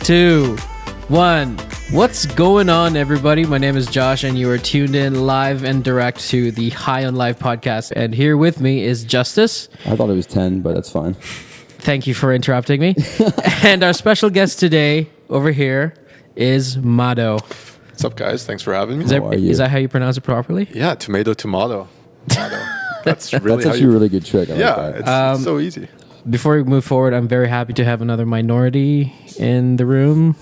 2, 1. What's going on, everybody? My name is Josh, and you are tuned in live and direct to the High on Live podcast. And here with me is Justis. I thought it was 10, but that's fine. Thank you for interrupting me. And our special guest today over here is Mado. What's up, guys? Thanks for having me. Is that how you pronounce it properly? Yeah, tomato. Mado. That's really that's actually a really good trick. I like that. It's so easy. Before we move forward, I'm very happy to have another minority in the room.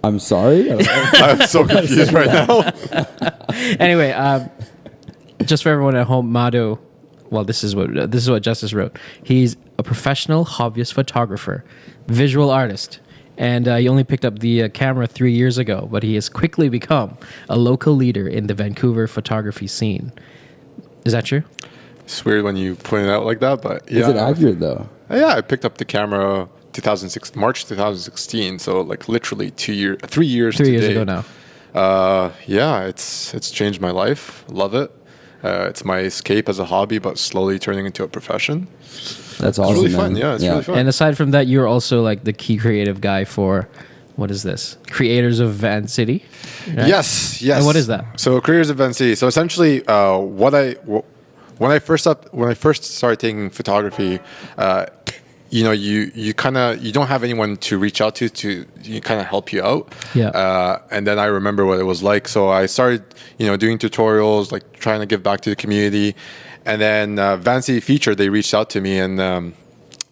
I'm sorry. I'm so confused right now. Anyway, just for everyone at home, Mado. Well, this is what Justis wrote. He's a professional hobbyist photographer, visual artist, and he only picked up the camera 3 years ago. But he has quickly become a local leader in the Vancouver photography scene. Is that true? It's weird when you point it out like that, but yeah. Is it accurate though? Yeah, I picked up the camera March 2016, so like literally 3 years. 3 years ago now. Yeah, it's changed my life. Love it. It's my escape as a hobby, but slowly turning into a profession. That's awesome. It's really fun. Man. Yeah, it's really fun. And aside from that, you're also like the key creative guy for, what is this? Creators of Vancity. Right? Yes. And what is that? So Creators of Vancity. So essentially, when I first started taking photography, you don't have anyone to reach out to kind of help you out. Yeah. And then I remember what it was like. So I started, doing tutorials, like trying to give back to the community. And then Vancity Feature, they reached out to me, and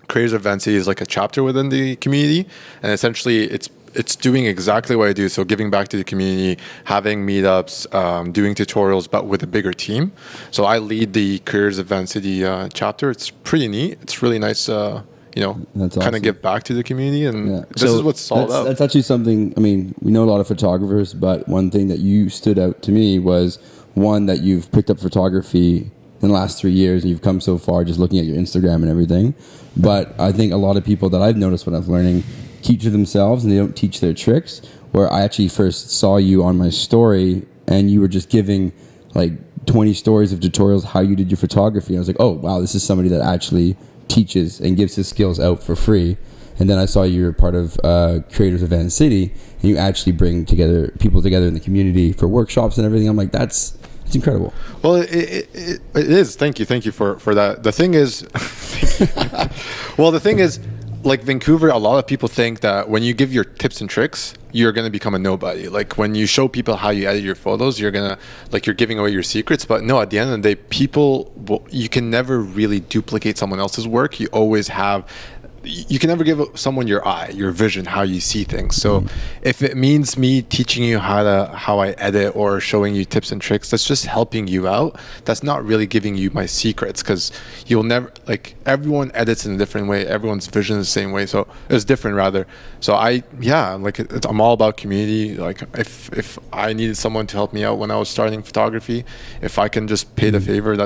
Creators of Vancity is like a chapter within the community. And essentially it's doing exactly what I do. So giving back to the community, having meetups, doing tutorials, but with a bigger team. So I lead the Creators of Vancity chapter. It's pretty neat. It's really nice, That's kind awesome. of give back to the community. And this is what's all about. That's actually something, I mean, we know a lot of photographers, but one thing that you stood out to me was, one, that you've picked up photography in the last 3 years and you've come so far just looking at your Instagram and everything. But I think a lot of people that I've noticed when I'm learning keep to themselves and they don't teach their tricks. Where I actually first saw you on my story and you were just giving like 20 stories of tutorials how you did your photography. I was like, oh wow, this is somebody that actually teaches and gives his skills out for free. And then I saw you were part of Creators of Vancity, and you actually bring people together in the community for workshops and everything. I'm like, that's incredible. Well, it is. Thank you for that. The thing is, like Vancouver, a lot of people think that when you give your tips and tricks, you're going to become a nobody. Like when you show people how you edit your photos, you're giving away your secrets. But no, at the end of the day, you can never really duplicate someone else's work. You can never give someone your eye, your vision, how you see things. So if it means me teaching you how I edit or showing you tips and tricks, that's just helping you out. That's not really giving you my secrets, because you'll never, like, everyone edits in a different way. Everyone's vision is the same way. So it's different rather. So I'm all about community. Like if I needed someone to help me out when I was starting photography, if I can just pay the favor,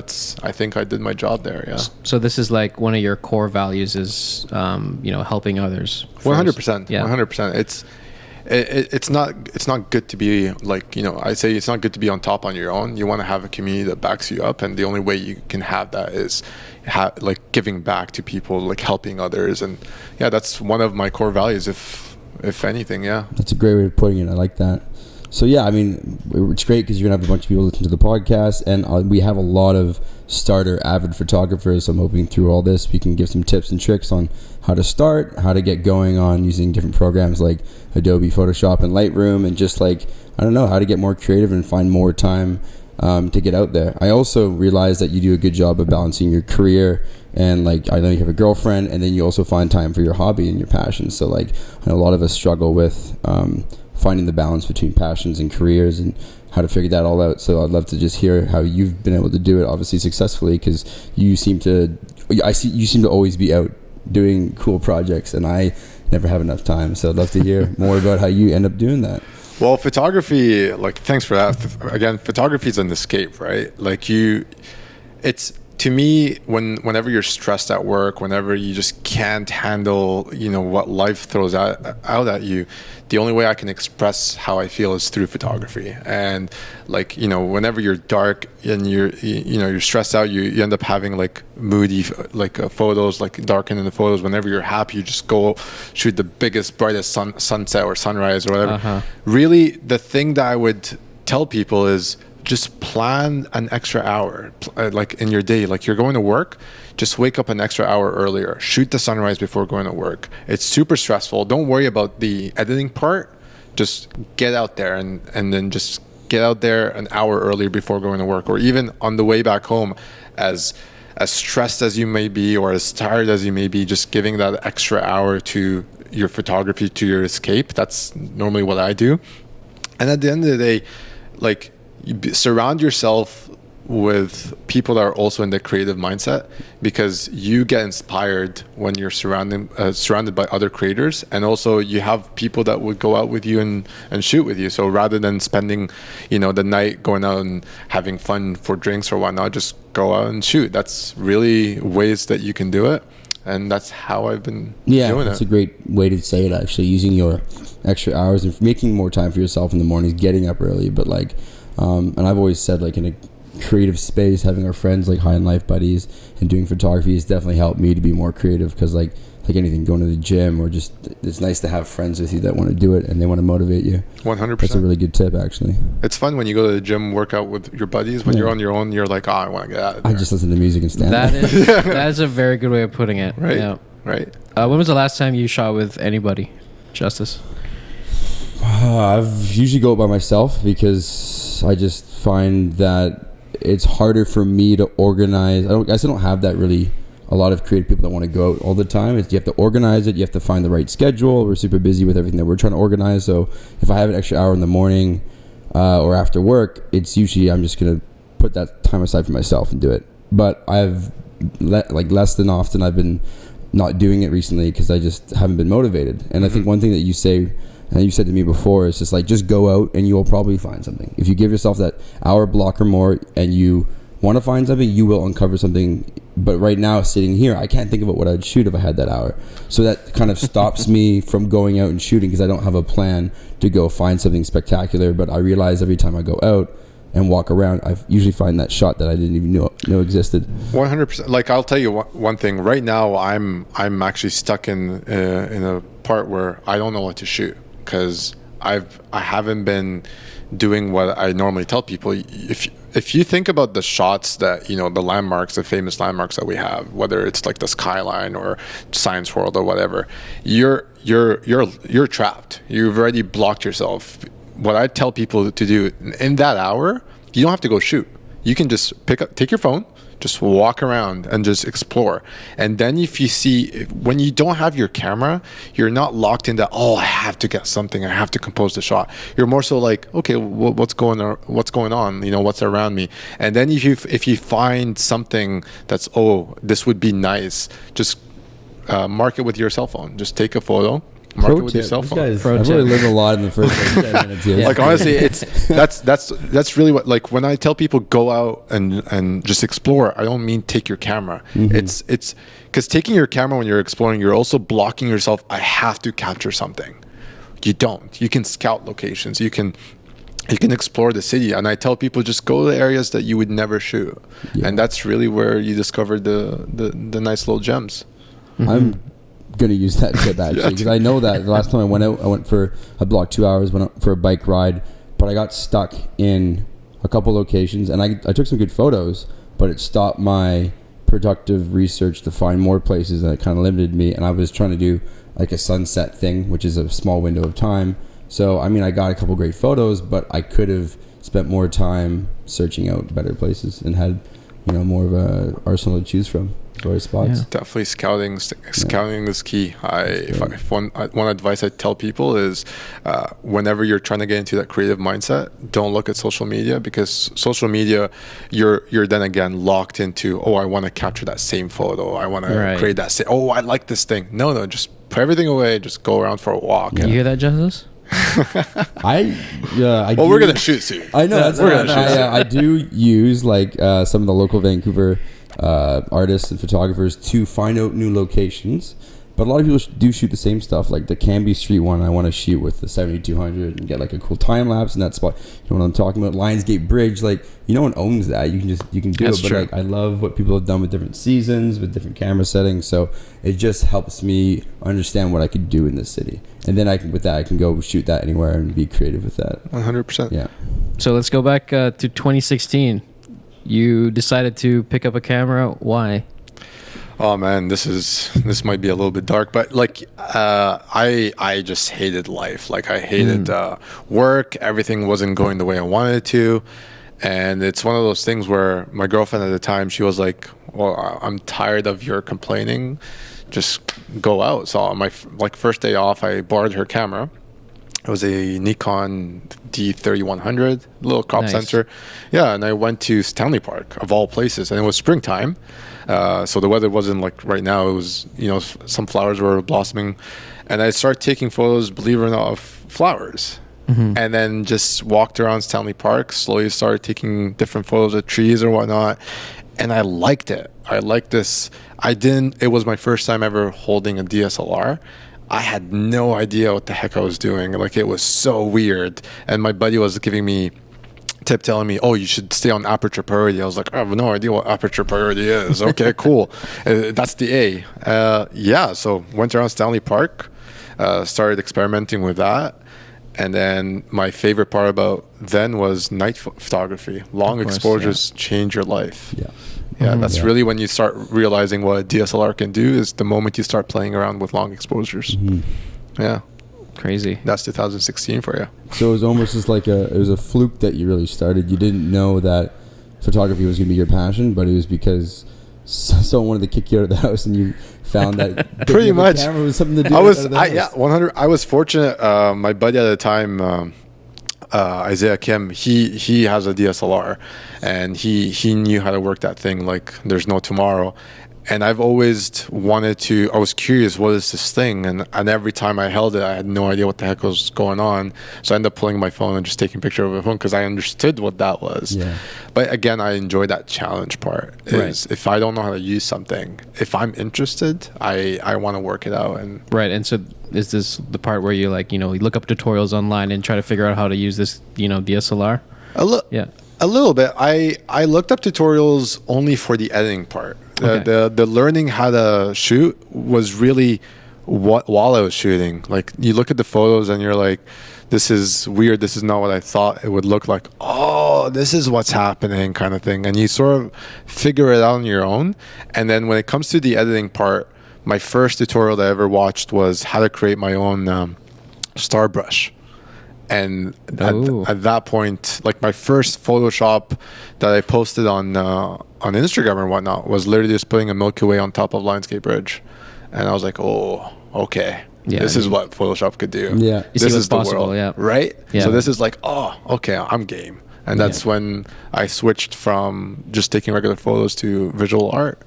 I think I did my job there. Yeah. So this is like one of your core values is, helping others. 100%. Yeah. 100%. It's not good to be like, I say it's not good to be on top on your own. You want to have a community that backs you up, and the only way you can have that is like giving back to people, like helping others. And yeah, that's one of my core values, if anything. Yeah, that's a great way of putting it. I like that. So yeah, I mean, it's great because you're gonna have a bunch of people listen to the podcast, and we have a lot of starter avid photographers. So I'm hoping through all this we can give some tips and tricks on how to start, how to get going on using different programs like Adobe Photoshop and Lightroom, and just like, I don't know, how to get more creative and find more time to get out there. I also realize that you do a good job of balancing your career, and like, I know you have a girlfriend, and then you also find time for your hobby and your passion. So like, I know a lot of us struggle with finding the balance between passions and careers and how to figure that all out. So I'd love to just hear how you've been able to do it, obviously successfully, because you seem to always be out doing cool projects, and I never have enough time. So I'd love to hear more about how you end up doing that. Well, photography, like, thanks for that. Again, photography is an escape, right? Like to me, whenever you're stressed at work, whenever you just can't handle, what life throws out at you, the only way I can express how I feel is through photography. And like, whenever you're dark and you're stressed out, you end up having like moody, photos, like darken in the photos. Whenever you're happy, you just go shoot the biggest, brightest sunset or sunrise or whatever. Really, the thing that I would tell people is, just plan an extra hour, like in your day. Like you're going to work, just wake up an extra hour earlier. Shoot the sunrise before going to work. It's super stressful. Don't worry about the editing part. Just get out there and then just get out there an hour earlier before going to work, or even on the way back home, as stressed as you may be or as tired as you may be, just giving that extra hour to your photography, to your escape. That's normally what I do. And at the end of the day, like, surround yourself with people that are also in the creative mindset, because you get inspired when you're surrounded by other creators, and also you have people that would go out with you and shoot with you. So rather than spending the night going out and having fun for drinks or whatnot, just go out and shoot. That's really ways that you can do it, and that's how I've been doing it. That's a great way to say it, actually, using your extra hours and making more time for yourself in the mornings, getting up early. But like and I've always said, like, in a creative space, having our friends like high in life buddies and doing photography has definitely helped me to be more creative, because like anything, going to the gym, or just, it's nice to have friends with you that want to do it and they want to motivate you. 100%. That's a really good tip, actually. It's fun when you go to the gym, work out with your buddies. When you're on your own, you're like, I want to get out of there. I just listen to music and stand that is a very good way of putting it. Right. Yeah. Right. When was the last time you shot with anybody, Justis? I've usually go by myself, because I just find that it's harder for me to organize. I don't have that really, a lot of creative people that want to go out all the time. You have to organize it. You have to find the right schedule. We're super busy with everything that we're trying to organize. So if I have an extra hour in the morning or after work, it's usually, I'm just going to put that time aside for myself and do it. But I've less than often I've been not doing it recently, because I just haven't been motivated. And I think one thing that you say, and you said to me before, is just like, just go out and you will probably find something. If you give yourself that hour block or more and you want to find something, you will uncover something. But right now, sitting here, I can't think about what I'd shoot if I had that hour. So that kind of stops me from going out and shooting, because I don't have a plan to go find something spectacular. But I realize every time I go out and walk around, I usually find that shot that I didn't even know existed. 100%. Like, I'll tell you one thing. Right now, I'm actually stuck in a part where I don't know what to shoot, because I haven't been doing what I normally tell people. If you think about the shots that, the landmarks, the famous landmarks that we have, whether it's like the skyline or Science World or whatever, you're trapped. You've already blocked yourself. What I tell people to do in that hour, you don't have to go shoot. You can just take your phone, just walk around and just explore. And then if you see, when you don't have your camera, you're not locked into, I have to get something, I have to compose the shot. You're more so like, okay, what's going on? What's around me? And then if you find something that's, this would be nice, just mark it with your cell phone. Just take a photo. Mark it with your cell phone. I've really learned a lot in the first 10 minutes here. Like, honestly, that's really what, like, when I tell people go out and just explore, I don't mean take your camera. It's because taking your camera when you're exploring, you're also blocking yourself. I have to capture something. You don't. You can scout locations. You can explore the city. And I tell people, just go to the areas that you would never shoot. And that's really where you discover the nice little gems. I'm going to use that tip, actually, because I know that the last time I went out, I blocked 2 hours, went out for a bike ride, but I got stuck in a couple locations, and I took some good photos, but it stopped my productive research to find more places, and it kind of limited me. And I was trying to do like a sunset thing, which is a small window of time. So I mean, I got a couple great photos, but I could have spent more time searching out better places and had more of a arsenal to choose from. Spots. Definitely scouting is key. If one advice I tell people is, whenever you're trying to get into that creative mindset, don't look at social media, because social media, you're then again locked into, I want to capture that same photo, I want to create that same, I like this thing. No, just put everything away, just go around for a walk. You hear that, Justis? We're gonna shoot soon. I know. I do use like some of the local Vancouver artists and photographers to find out new locations. But a lot of people do shoot the same stuff, like the Canby Street one. I want to shoot with the 7200 and get like a cool time lapse in that spot. You know what I'm talking about? Lionsgate Bridge, like no one owns that. You can do That's it. But true. like I love what people have done with different seasons, with different camera settings. So it just helps me understand what I could do in this city, and then I can go shoot that anywhere and be creative with that. 100%. Yeah. So let's go back to 2016. You decided to pick up a camera. Why? Oh man, this might be a little bit dark, but like I just hated life. Like I hated work. Everything wasn't going the way I wanted it to, and it's one of those things where my girlfriend at the time, she was like, "Well, I'm tired of your complaining. Just go out." So on my first day off, I borrowed her camera. It was a Nikon D3100, little crop Nice. sensor. Yeah, and I went to Stanley Park, of all places, and it was springtime. So the weather wasn't like right now. It was, some flowers were blossoming. And I started taking photos, believe it or not, of flowers. And then just walked around Stanley Park, slowly started taking different photos of trees or whatnot. And I liked it. I liked this. It was my first time ever holding a DSLR. I had no idea what the heck I was doing. Like, it was so weird. And my buddy was giving me tip, telling me, "Oh, you should stay on aperture priority." I was like, I have no idea what aperture priority is. Okay, cool. That's the A. So went around Stanley Park, started experimenting with that. And then my favorite part about then was night photography. Long exposures change your life. Yeah, that's really when you start realizing what a DSLR can do, is the moment you start playing around with long exposures. Yeah. Crazy. That's 2016 for you. So it was almost just like it was a fluke that you really started. You didn't know that photography was going to be your passion, but it was because someone wanted to kick you out of the house, and you found that pretty much camera was something to do. 100. I was fortunate. My buddy at the time, Isaiah Kim, he has a DSLR, and he knew how to work that thing like there's no tomorrow. And I've always wanted to, I was curious, what is this thing? And every time I held it, I had no idea what the heck was going on. So I ended up pulling my phone and just taking a picture of my phone because I understood what that was. Yeah. But again, I enjoy that challenge part. Is if I don't know how to use something, if I'm interested, I want to work it out. And Right. And so is this the part where you you look up tutorials online and try to figure out how to use this, DSLR? a little bit. I looked up tutorials only for the editing part. Okay. The learning how to shoot was really while I was shooting. Like, you look at the photos and you're like, this is weird. This is not what I thought it would look like. Oh, this is what's happening, kind of thing. And you sort of figure it out on your own. And then when it comes to the editing part, my first tutorial that I ever watched was how to create my own star brush. And at that point, like, my first Photoshop that I posted on Instagram or whatnot was literally just putting a Milky Way on top of Lionsgate Bridge. And I was like, oh, okay. Yeah, this is what Photoshop could do. Yeah. You see This what's is the possible, world, yeah. right? Yeah. So this is like, oh, okay, I'm game. And that's when I switched from just taking regular photos to visual art.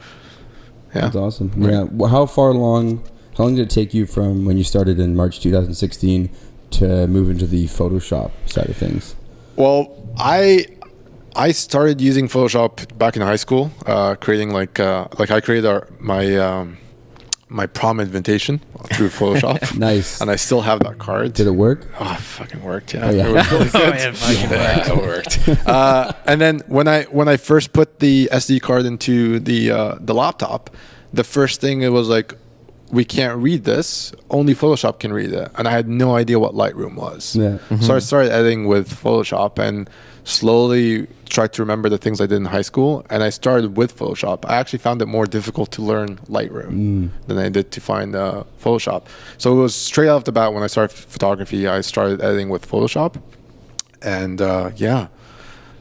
Yeah. That's awesome. Yeah. Well, how long did it take you from when you started in March 2016 to move into the Photoshop side of things? Well, I started using Photoshop back in high school, creating I created my prom invitation through Photoshop. Nice. And I still have that card. Did it work? Oh, it fucking worked. Yeah. Oh, yeah. It was really good. Yeah, it worked. And then when I first put the SD card into the laptop, the first thing, it was like, we can't read this. Only Photoshop can read it. And I had no idea what Lightroom was. Yeah. So I started editing with Photoshop and slowly tried to remember the things I did in high school. And I started with Photoshop. I actually found it more difficult to learn Lightroom than I did to find Photoshop. So it was straight off the bat when I started photography, I started editing with Photoshop. And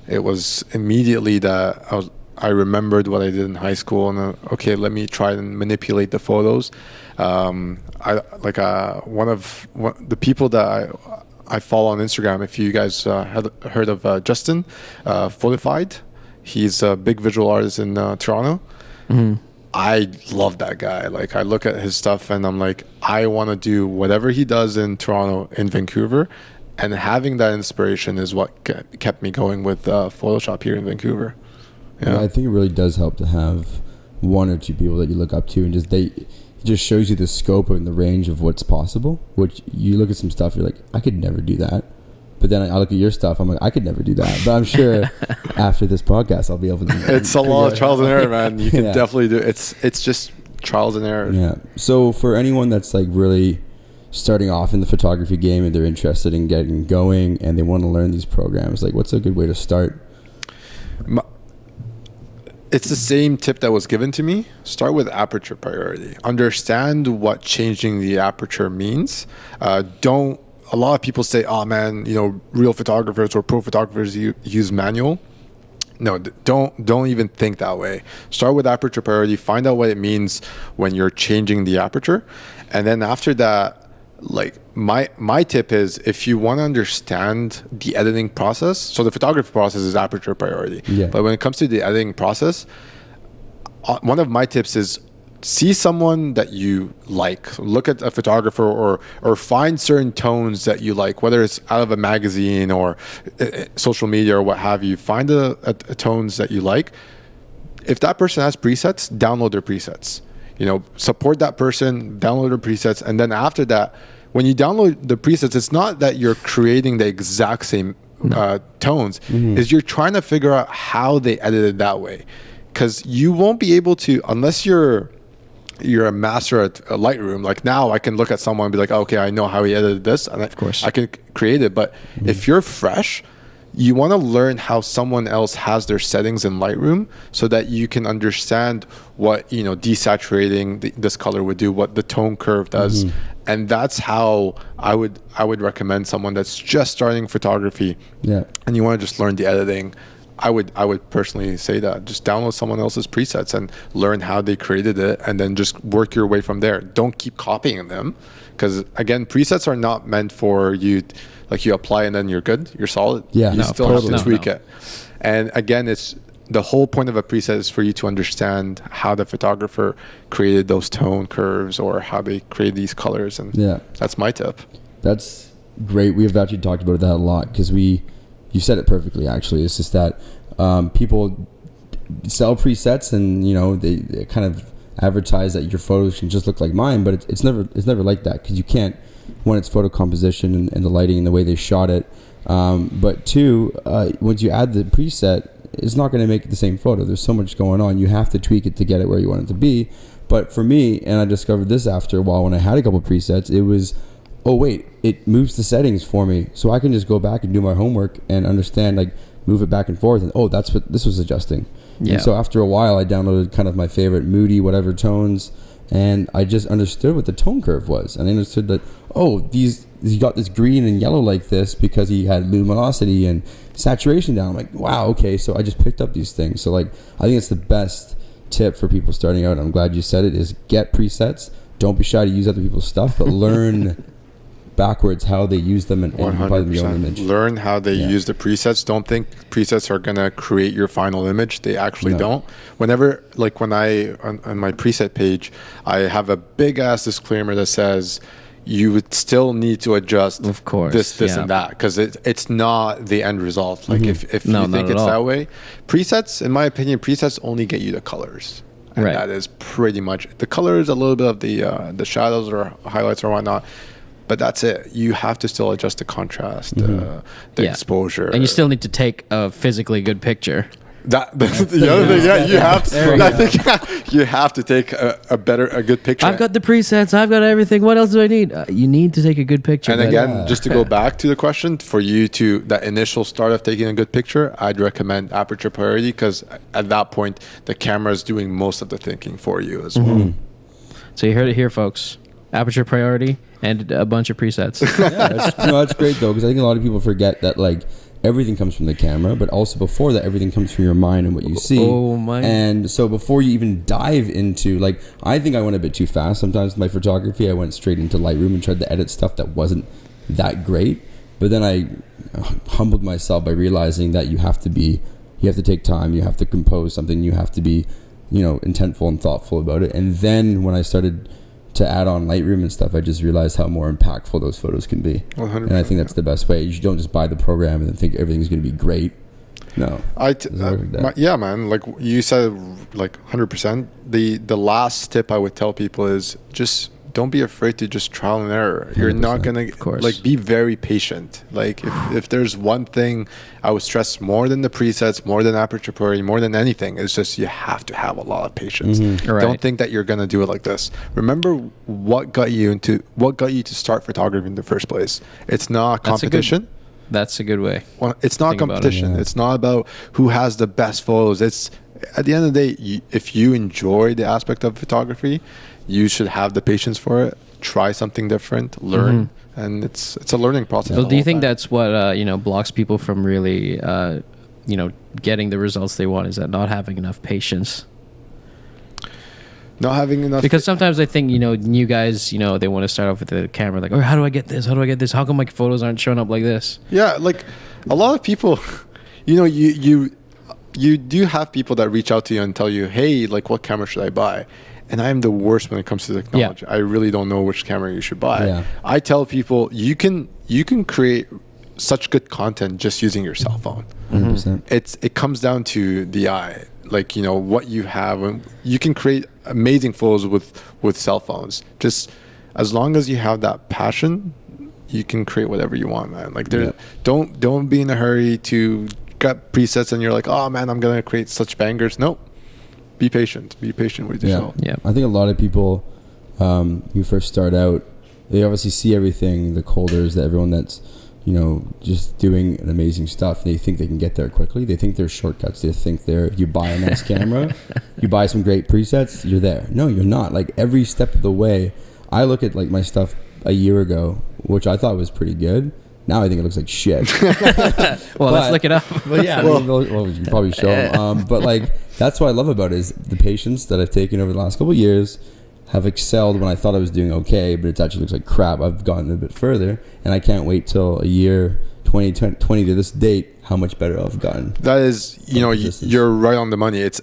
it was immediately that I remembered what I did in high school, and okay, let me try and manipulate the photos. One of the people that I follow on Instagram, if you guys had heard of Justin, Photified, he's a big visual artist in Toronto. I love that guy. Like, I look at his stuff and I'm like, I want to do whatever he does in Toronto, in Vancouver, and having that inspiration is what kept me going with Photoshop here in Vancouver. I think it really does help to have one or two people that you look up to, and it just shows you the scope and the range of what's possible. Which you look at some stuff, you're like, I could never do that. But then I look at your stuff, I'm like, I could never do that. But I'm sure after this podcast, I'll be able to. It's a lot of trials and error, man. You can definitely do it. It's just trials and errors. Yeah. So for anyone that's like really starting off in the photography game and they're interested in getting going and they want to learn these programs, like what's a good way to start? It's the same tip that was given to me. Start with aperture priority. Understand what changing the aperture means. A lot of people say, oh man, real photographers or pro photographers use manual. No, don't even think that way. Start with aperture priority. Find out what it means when you're changing the aperture. And then after that, like my tip is, if you want to understand the editing process, so the photography process is aperture priority. Yeah. But when it comes to the editing process, one of my tips is see someone that you like. Look at a photographer or find certain tones that you like, whether it's out of a magazine or social media or what have you. Find a tones that you like. If that person has presets, download their presets. Support that person, download their presets, and then after that, when you download the presets, it's not that you're creating the exact same tones. Is you're trying to figure out how they edited that way, because you won't be able to, unless you're a master at Lightroom. Like now I can look at someone and be like, okay, I know how he edited this, and of course I can create it. But if you're fresh, you want to learn how someone else has their settings in Lightroom so that you can understand what desaturating this color would do, what the tone curve does. And that's how I would recommend someone that's just starting photography, and you want to just learn the editing. I would personally say that just download someone else's presets and learn how they created it, and then just work your way from there. Don't keep copying them, because again, presets are not meant for you. Like you apply and then you're good, you're solid. Yeah, you still have to tweak it. And again, it's the whole point of a preset is for you to understand how the photographer created those tone curves or how they create these colors. And that's my tip. That's great. We've actually talked about that a lot, because you said it perfectly. Actually, it's just that people sell presets and they kind of advertise that your photos can just look like mine, but it's never like that, because you can't. One, it's photo composition and the lighting and the way they shot it. But two, once you add the preset, it's not going to make it the same photo. There's so much going on. You have to tweak it to get it where you want it to be. But for me, and I discovered this after a while when I had a couple presets, it was, oh wait, it moves the settings for me. So I can just go back and do my homework and understand, like move it back and forth. And that's what this was adjusting. Yeah. And so after a while, I downloaded kind of my favorite moody, whatever tones. And I just understood what the tone curve was. And I understood that, he got this green and yellow like this because he had luminosity and saturation down. I'm like, wow, okay. So I just picked up these things. So like, I think it's the best tip for people starting out. I'm glad you said it, is get presets. Don't be shy to use other people's stuff, but learn backwards how they use them and apply them your own image. Learn how they use the presets. Don't think presets are gonna create your final image. They actually don't. Whenever, like when on my preset page, I have a big ass disclaimer that says you would still need to adjust, of course, this and that, because it's not the end result. Like if you think it's that way, presets, in my opinion, presets only get you the colors. And that is pretty much the colors, a little bit of the shadows or highlights or whatnot. But that's it. You have to still adjust the contrast, the exposure, and you still need to take a physically good picture. The other thing, you have to. I think you have to take a good picture. I've got the presets. I've got everything. What else do I need? You need to take a good picture. And again, just to go back to the question, for you to that initial start of taking a good picture, I'd recommend aperture priority, because at that point the camera is doing most of the thinking for you as well. So you heard it here, folks. Aperture priority and a bunch of presets. That's great though, because I think a lot of people forget that like everything comes from the camera, but also before that, everything comes from your mind and what you see. Oh my! And so before you even dive into, like, I think I went a bit too fast sometimes with my photography. I went straight into Lightroom and tried to edit stuff that wasn't that great. But then I humbled myself by realizing that you have to take time, you have to compose something, you have to be, intentful and thoughtful about it. And then when I started to add on Lightroom and stuff, I just realized how more impactful those photos can be. 100%. And I think that's the best way. You don't just buy the program and then think everything's going to be great. No. Yeah, man. Like you said, like 100%. The last tip I would tell people is just don't be afraid to just trial and error. You're not gonna like be very patient. Like if there's one thing I would stress more than the presets, more than aperture priority, more than anything, it's just you have to have a lot of patience. Right. Don't think that you're gonna do it like this. Remember what got you to start photography in the first place. It's not competition. That's a good way. Well, it's not competition. It's not about who has the best photos. It's at the end of the day, if you enjoy the aspect of photography, you should have the patience for it. Try something different, learn, and it's a learning process. So do you think that's what blocks people from really getting the results they want? Is that not having enough patience? Not having enough. Because sometimes I think new guys they want to start off with the camera like, oh, how do I get this? How do I get this? How come my photos aren't showing up like this? Yeah, like a lot of people, you do have people that reach out to you and tell you, hey, like what camera should I buy? And I am the worst when it comes to technology. Yeah. I really don't know which camera you should buy. Yeah. I tell people you can create such good content just using your cell phone. 100%. It comes down to the eye. Like what you have, and you can create amazing photos with cell phones. Just as long as you have that passion, you can create whatever you want, man. Like don't be in a hurry to get presets and you're like, oh man, I'm gonna create such bangers. Nope. Be patient with yourself. Yeah. I think a lot of people who first start out, they obviously see everything, the holders, that everyone that's just doing amazing stuff. They think they can get there quickly. They think there's shortcuts. They think you buy a nice camera, you buy some great presets, you're there. No, you're not. Like every step of the way, I look at like my stuff a year ago, which I thought was pretty good. Now I think it looks like shit. Let's look it up. But yeah, you can probably show them. But like that's what I love about it is the patience that I've taken over the last couple of years. Have excelled when I thought I was doing okay, but it actually looks like crap. I've gotten a bit further, and I can't wait till a year, 2020 to this date, how much better I've gotten. That is, you're right on the money. It's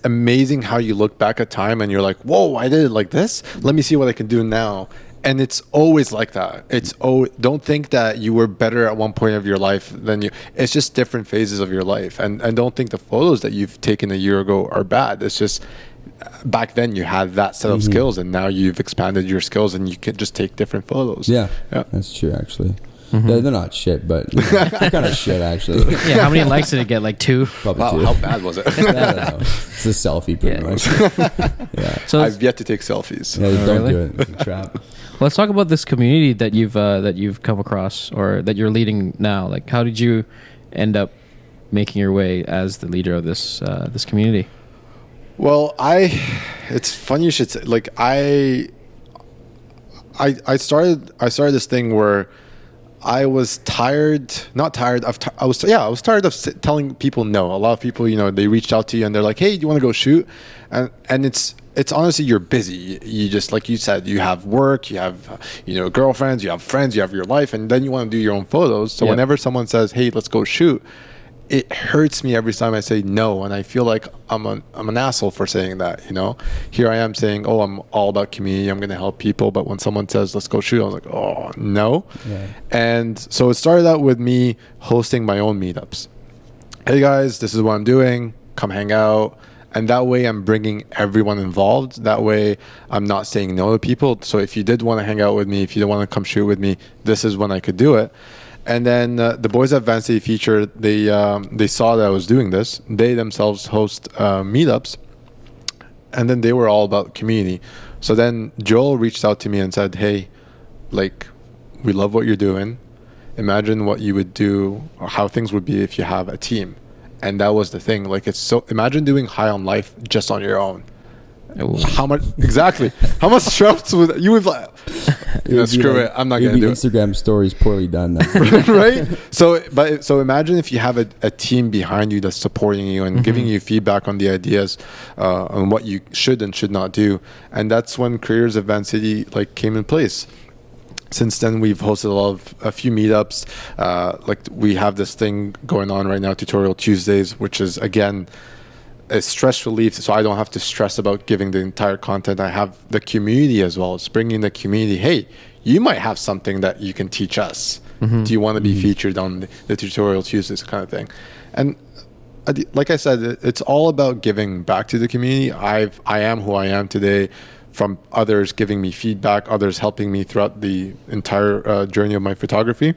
amazing how you look back at time and you're like, whoa, I did it like this. Let me see what I can do now. And it's always like that. Don't think that you were better at one point of your life than you. It's just different phases of your life, and don't think the photos that you've taken a year ago are bad. It's just back then you had that set of skills, and now you've expanded your skills, and you can just take different photos. Yeah. That's true. Actually, they're not shit, but they're kind of shit actually. Yeah. How many likes did it get? Like 2? Probably 2. How bad was it? I don't know. It's a selfie, pretty much. Yeah. So I've yet to take selfies. Yeah, don't do it. It's a trap. Let's talk about this community that you've come across, or that you're leading now. Like, how did you end up making your way as the leader of this community? Well, it's funny you should say. Like, I started this thing where I was tired. Not tired. I was tired of telling people no. A lot of people, they reached out to you and they're like, "Hey, do you want to go shoot?" And it's honestly, you're busy. You just, like you said, you have work, you have girlfriends, you have friends, you have your life, and then you want to do your own photos. So whenever someone says, "Hey, let's go shoot," it hurts me every time I say no, and I feel like I'm an asshole for saying that. Here I am saying, "Oh, I'm all about community. I'm going to help people," but when someone says, "Let's go shoot," I was like, "Oh no!" Yeah. And so it started out with me hosting my own meetups. Hey guys, this is what I'm doing. Come hang out. And that way I'm bringing everyone involved. That way I'm not saying no to people. So if you did want to hang out with me, if you did want to come shoot with me, this is when I could do it. And then the boys at Vancity feature, they saw that I was doing this. They themselves host meetups. And then they were all about community. So then Joel reached out to me and said, "Hey, like, we love what you're doing. Imagine what you would do, or how things would be if you have a team." And that was the thing. Like, imagine doing High on Life just on your own. Ooh. How much stress would you would like? Screw it. I'm not gonna do Instagram stories poorly done. Right. So imagine if you have a team behind you that's supporting you and giving you feedback on the ideas, on what you should and should not do. And that's when Creators of Vancity came in place. Since then, we've hosted a few meetups. We have this thing going on right now, Tutorial Tuesdays, which is, again, a stress relief. So I don't have to stress about giving the entire content. I have the community as well. It's bringing the community. Hey, you might have something that you can teach us. Do you want to be featured on the Tutorial Tuesdays kind of thing? And like I said, it's all about giving back to the community. I am who I am today from others giving me feedback, others helping me throughout the entire journey of my photography.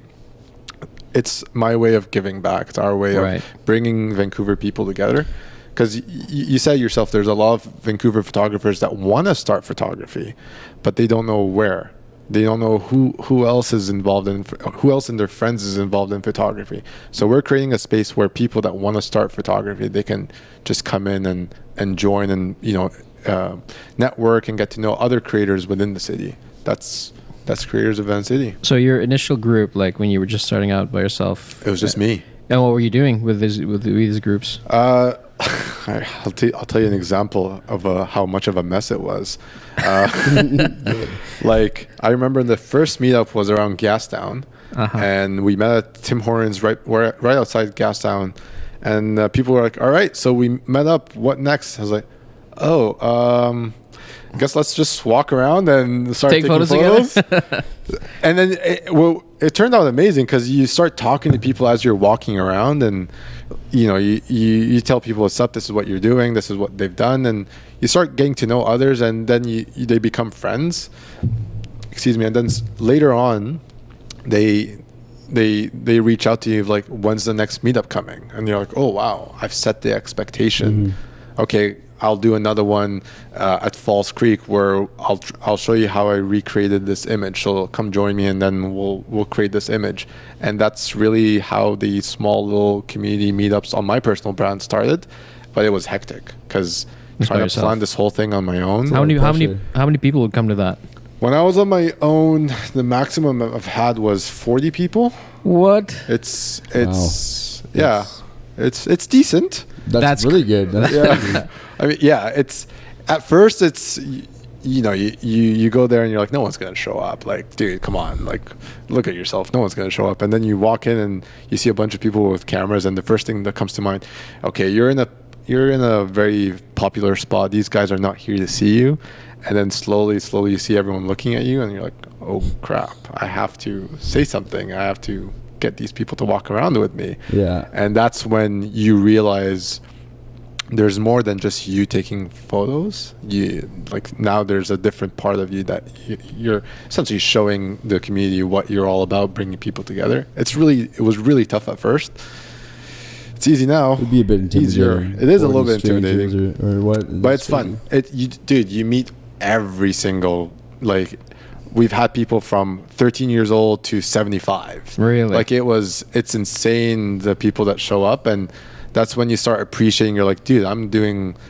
It's my way of giving back. It's our way of bringing Vancouver people together. Because you said yourself, there's a lot of Vancouver photographers that want to start photography, but they don't know where. They don't know who else is involved in, who else in their friends is involved in photography. So we're creating a space where people that want to start photography, they can just come in and join and, you know, network and get to know other creators within the city. That's Creators of Vancity. So your initial group, like when you were just starting out by yourself, it was just me. And what were you doing with these groups? I'll tell you an example of how much of a mess it was. Like I remember the first meetup was around Gastown, and we met at Tim Hortons right outside Gastown, and people were like, "All right, so we met up. What next?" I was like, "Oh, I guess let's just walk around and start taking photos." And then it turned out amazing because you start talking to people as you're walking around, and you know, you tell people what's up, this is what you're doing, this is what they've done, and you start getting to know others, and then they become friends. Excuse me. And then later on, they reach out to you like, when's the next meetup coming? And you're like, oh wow, I've set the expectation. Okay, I'll do another one at Falls Creek where I'll show you how I recreated this image. So come join me, and then we'll create this image. And that's really how the small little community meetups on my personal brand started. But it was hectic because trying to plan this whole thing on my own. How many people would come to that? When I was on my own, the maximum I've had was 40 people. What? It's decent. That's really good. Yeah. I mean, yeah, it's at first it's, you know, you go there and you're like, no one's going to show up. Like, dude, come on, like, look at yourself. No one's going to show up. And then you walk in and you see a bunch of people with cameras, and the first thing that comes to mind, okay, you're in a very popular spot. These guys are not here to see you. And then slowly you see everyone looking at you, and you're like, oh crap, I have to say something. I have to get these people to walk around with me. Yeah. And that's when you realize there's more than just you taking photos. Now there's a different part of you that you're essentially showing the community what you're all about, bringing people together. It was really tough at first. It's easy now. It'd be a bit intimidating. It is a little bit intimidating, or what? But it's fun. You meet every single, like, we've had people from 13 years old to 75. Really? Like it's insane, the people that show up, and that's when you start appreciating. You're like, dude,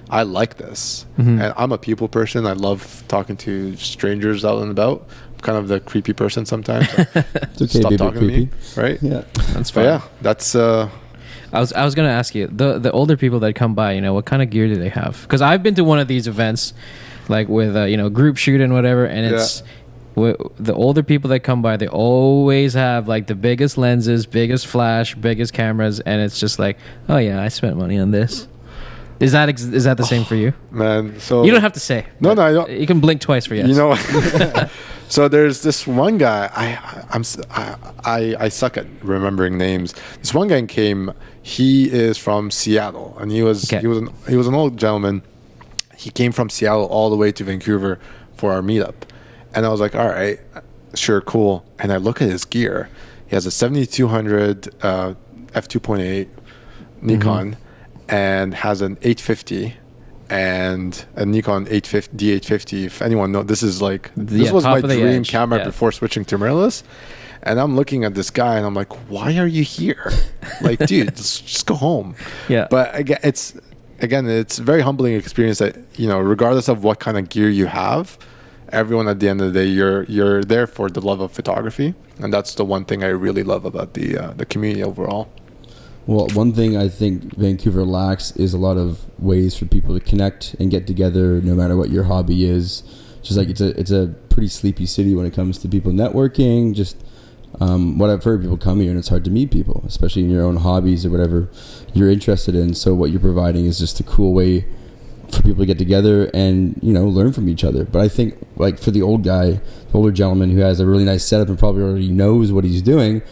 I like this. And I'm a people person. I love talking to strangers out and about. I'm kind of the creepy person sometimes. It's okay, stop be talking creepy. to me, right? Yeah, that's fine. But yeah, that's I was gonna ask you, the older people that come by, you know, what kind of gear do they have? Because I've been to one of these events, like with you know, group shoot and whatever, and it's the older people that come by, they always have like the biggest lenses, biggest flash, biggest cameras, and it's just like, oh yeah, I spent money on this. Is that the same for you? Man, so you don't have to say. No, I don't. You can blink twice for yes. You know, so there's this one guy. I suck at remembering names. This one guy came. He is from Seattle, and he was an old gentleman. He came from Seattle all the way to Vancouver for our meetup. And I was like, all right, sure, cool. And I look at his gear. He has a 7200 f2.8 Nikon and has an 850 and a Nikon D850. If anyone knows, this was my dream camera before switching to mirrorless. And I'm looking at this guy and I'm like, why are you here? Like, dude, just go home. Yeah. But again, it's a very humbling experience that, you know, regardless of what kind of gear you have, everyone at the end of the day, you're there for the love of photography, and that's the one thing I really love about the community overall. Well, one thing I think Vancouver lacks is a lot of ways for people to connect and get together, no matter what your hobby is. Just like it's a pretty sleepy city when it comes to people networking. Just what I've heard, people come here and it's hard to meet people, especially in your own hobbies or whatever you're interested in. So what you're providing is just a cool way for people to get together and, you know, learn from each other. But I think, like, for the older gentleman who has a really nice setup and probably already knows what he's doing,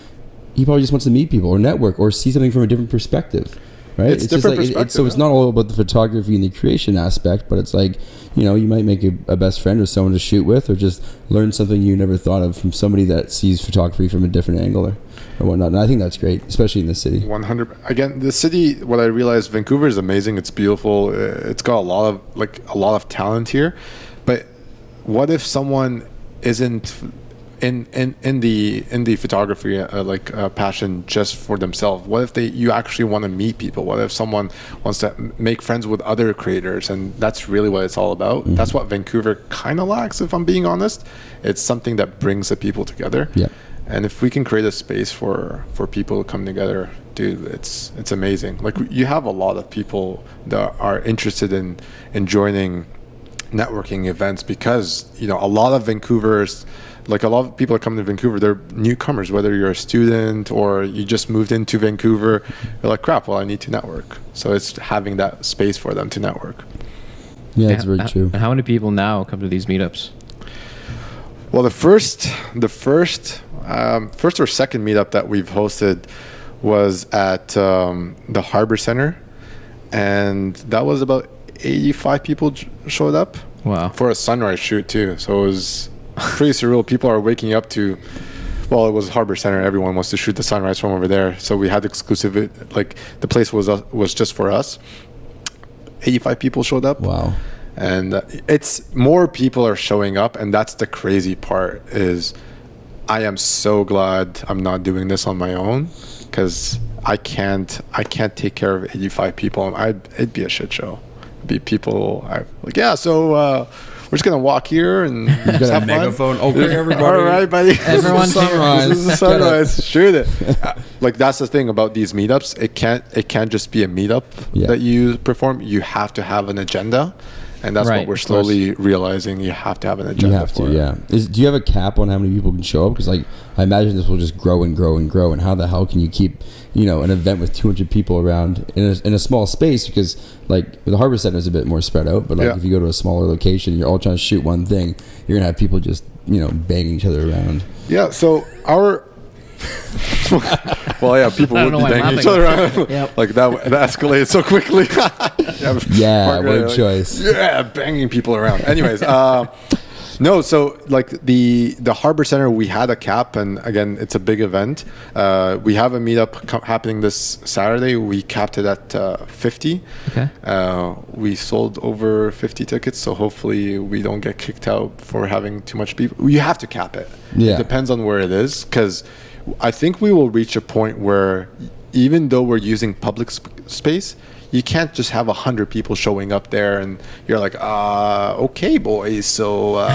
he probably just wants to meet people or network or see something from a different perspective. right? It's just different like perspective, so it's not all about the photography and the creation aspect, but it's like, you know, you might make a best friend or someone to shoot with, or just learn something you never thought of from somebody that sees photography from a different angle or whatnot. And I think that's great, especially in the city. 100. Again, the city. What I realized, Vancouver is amazing. It's beautiful. It's got a lot of talent here. But what if someone isn't in the photography passion just for themselves? What if you actually want to meet people? What if someone wants to make friends with other creators? And that's really what it's all about. Mm-hmm. That's what Vancouver kind of lacks, if I'm being honest. It's something that brings the people together. Yeah. And if we can create a space for people to come together, dude, it's amazing. Like, you have a lot of people that are interested in joining networking events, because, you know, a lot of Vancouvers, like a lot of people that come to Vancouver, they're newcomers, whether you're a student or you just moved into Vancouver. You're like, crap, well, I need to network. So it's having that space for them to network. Yeah, that's very true. And how many people now come to these meetups? Well, the first or second meetup that we've hosted was at the Harbor Center, and that was about 85 people showed up. Wow. For a sunrise shoot too. So it was pretty surreal. People are waking up to, well, it was Harbor Center. Everyone wants to shoot the sunrise from over there. So we had exclusive, like the place was just for us. 85 people showed up. Wow. And it's more people are showing up, and that's the crazy part. Is I am so glad I'm not doing this on my own, because I can't take care of 85 people. It'd be a shit show. It'd be people like, yeah, so we're just gonna walk here and just have a megaphone. fun. Okay, everybody. All right, buddy. Everyone sunrise. This is the sunrise. Shoot it. Like, that's the thing about these meetups. It can't just be a meetup that you perform. You have to have an agenda. And that's what we're slowly realizing. You have to have an agenda. You have to, yeah. Do you have a cap on how many people can show up? Because, like, I imagine this will just grow and grow and grow. And how the hell can you keep, you know, an event with 200 people around in a small space? Because, like, the Harbor Center is a bit more spread out. But, like, if you go to a smaller location, you're all trying to shoot one thing, you're going to have people just, you know, banging each other around. Yeah, so our... well, yeah, people would be banging each other around. Yep. Like, that escalated so quickly. Word choice. Yeah, banging people around. Anyways, no, so like the Harbor Center, we had a cap, and again, it's a big event. We have a meetup happening this Saturday. We capped it at 50. Okay. We sold over 50 tickets, so hopefully we don't get kicked out for having too much people. You have to cap it. Yeah. It depends on where it is, because I think we will reach a point where, even though we're using public space, you can't just have 100 people showing up there and you're like, okay, boys, so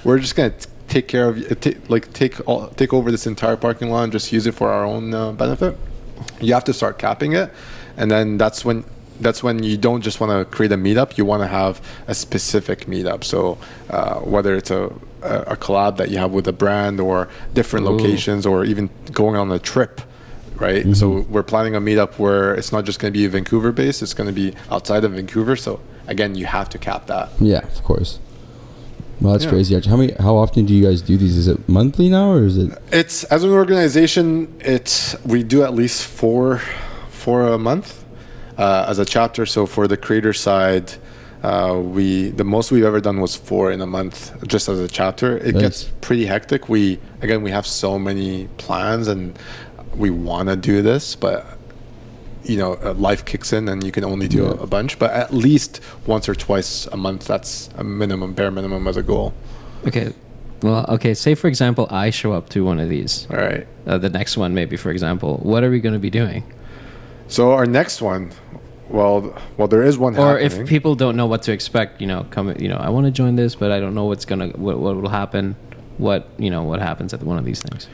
we're just gonna take care of take over this entire parking lot and just use it for our own benefit. You have to start capping it, and then that's when you don't just want to create a meetup. You want to have a specific meetup. So whether it's a collab that you have with a brand, or different locations, or even going on a trip, right? Mm-hmm. So we're planning a meetup where it's not just going to be Vancouver based, it's going to be outside of Vancouver. So again, you have to cap that. Yeah, of course. Well, that's crazy. Actually, how often do you guys do these? Is it monthly now, or is it? It's, as an organization, we do at least four a month as a chapter. So for the creator side, the most we've ever done was 4 in a month, just as a chapter. It gets pretty hectic. We have so many plans, and we want to do this, but you know, life kicks in and you can only do a bunch. But at least once or twice a month, that's a bare minimum as a goal. Okay. Well, okay, say for example I show up to one of these. All right. The next one, maybe, for example. What are we going to be doing? So our next one, well, there is one or happening. If people don't know what to expect, you know, I want to join this, but I don't know what will happen. What happens at one of these things?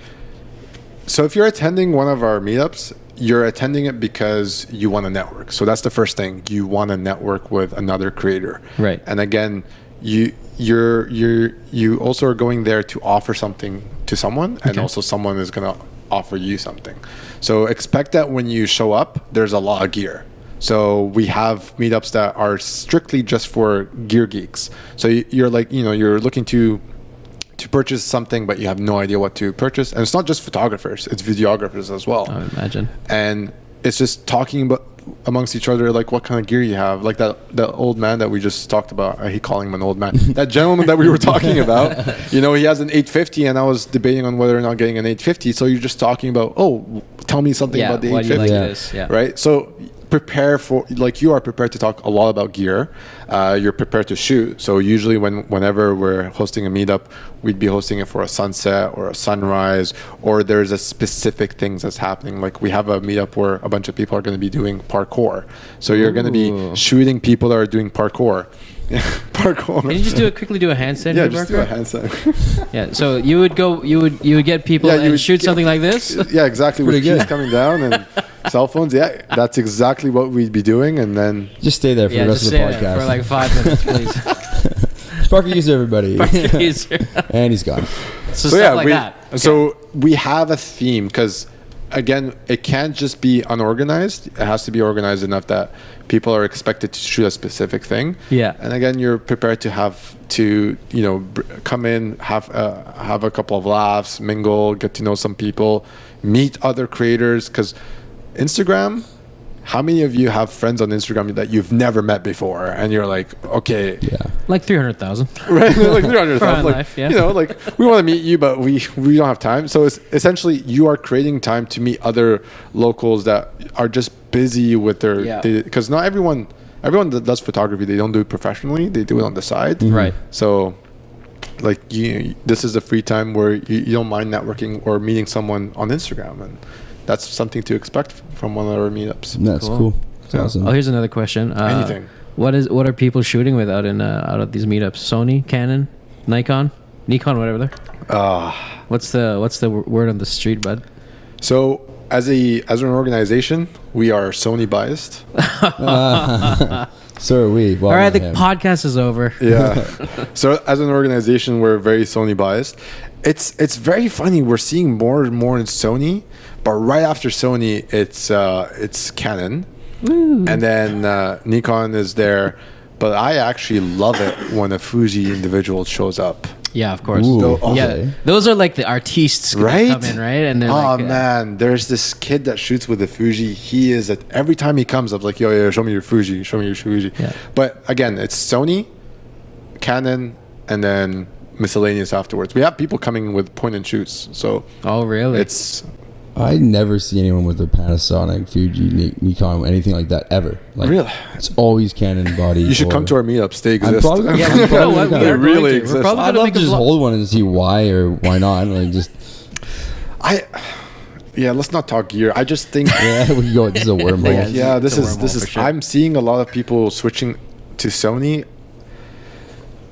So if you're attending one of our meetups, you're attending it because you want to network. So that's the first thing. You want to network with another creator. Right. And again, you also are going there to offer something to someone, and also someone is going to offer you something. So expect that when you show up, there's a lot of gear. So we have meetups that are strictly just for gear geeks. So you're like, you're looking to purchase something, but you have no idea what to purchase. And it's not just photographers, it's videographers as well. I would imagine. And it's just talking about amongst each other, like what kind of gear you have. Like that old man that we just talked about. I hate calling him an old man. That gentleman that we were talking about, he has an 850, and I was debating on whether or not getting an 850. So you're just talking about, tell me something about the 850, right? So prepare for, like, you are prepared to talk a lot about gear. You're prepared to shoot. So usually whenever we're hosting a meetup, we'd be hosting it for a sunset or a sunrise, or there's a specific things that's happening. Like we have a meetup where a bunch of people are going to be doing parkour. So you're going to be shooting people that are doing parkour. Parkour. Can you just quickly do a handstand? Yeah, just do a handstand. Yeah. So you would get people and shoot something like this. Yeah, exactly. With keys coming down and cell phones. Yeah, that's exactly what we'd be doing, and then just stay there for the rest of the podcast for like 5 minutes, please. Parker user, everybody. Parker user. And he's gone. So stuff like that. Okay. So we have a theme because, again, it can't just be unorganized. It has to be organized enough that people are expected to shoot a specific thing. Yeah. And again, you're prepared to have to, come in, have a couple of laughs, mingle, get to know some people, meet other creators. Because Instagram, how many of you have friends on Instagram that you've never met before? And you're like, okay. Yeah. Like 300,000. Right? Like 300,000. Like, life, yeah. Like we want to meet you, but we don't have time. So it's essentially you are creating time to meet other locals that are just busy with their, because not everyone that does photography, they don't do it professionally. They do it on the side. Mm-hmm. Right. So like this is a free time where you don't mind networking or meeting someone on Instagram, and that's something to expect from one of our meetups. That's cool. That's awesome. Oh, here's another question. Anything. What are people shooting with out of these meetups? Sony, Canon, Nikon, whatever they're. What's the word on the street, bud? So as an organization, we are Sony biased. So are we. Well, all right, the podcast is over. Yeah. So as an organization, we're very Sony biased. It's very funny. We're seeing more and more in Sony, but right after Sony, it's Canon, and then Nikon is there. But I actually love it when a Fuji individual shows up. Yeah, of course. Ooh, yeah, those are like the artistes right? come in, right? And they're man, there's this kid that shoots with the Fuji. He is every time he comes up, like, yo, show me your Fuji, show me your Fuji. Yeah. But again, it's Sony, Canon, and then miscellaneous afterwards. We have people coming with point and shoots. So oh, really? I never see anyone with a Panasonic, Fuji, Nikon, anything like that ever. Like, really? It's always Canon body. You should come to our meetups. They exist. They really exist. I'd love to just hold one and see why or why not. Like let's not talk gear. I just think we can go. This is a wormhole. this is. Sure. I'm seeing a lot of people switching to Sony.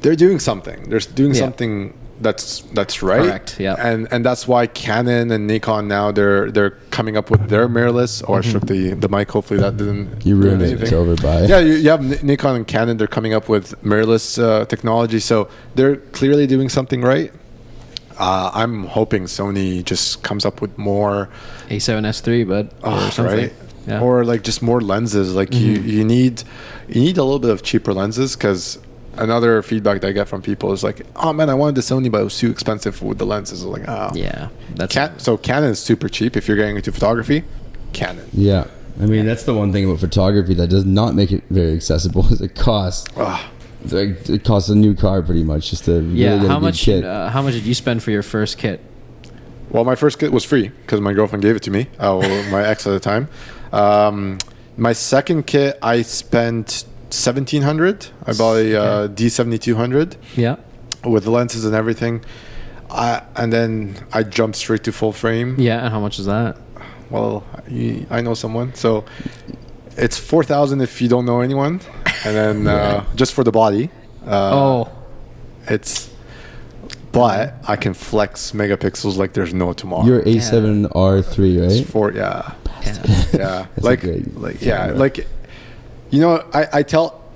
They're doing something. They're doing something that's right. Correct. Yeah. And that's why Canon and Nikon now they're coming up with their mirrorless. I shook the mic. Hopefully that didn't. You ruined it. It's over. Bye. Yeah, you have Nikon and Canon. They're coming up with mirrorless technology. So they're clearly doing something right. I'm hoping Sony just comes up with more A7S3, but or something. Right? Yeah. Or like just more lenses. Like you need a little bit of cheaper lenses, because another feedback that I get from people is like, oh man, I wanted the Sony, but it was too expensive with the lenses. I was like, yeah, so Canon is super cheap if you're getting into photography. Canon. Yeah, I mean that's the one thing about photography that does not make it very accessible. Is it costs. It costs a new car pretty much just to really get a good kit. How much did you spend for your first kit? Well, my first kit was free because my girlfriend gave it to me. My ex at the time. My second kit, I spent $1,700. I bought a D7200. Yeah. With the lenses and everything. And then I jumped straight to full frame. Yeah, and how much is that? Well, I know someone. So it's $4,000 if you don't know anyone. And then just for the body. But I can flex megapixels like there's no tomorrow. Your A7R3, right? It's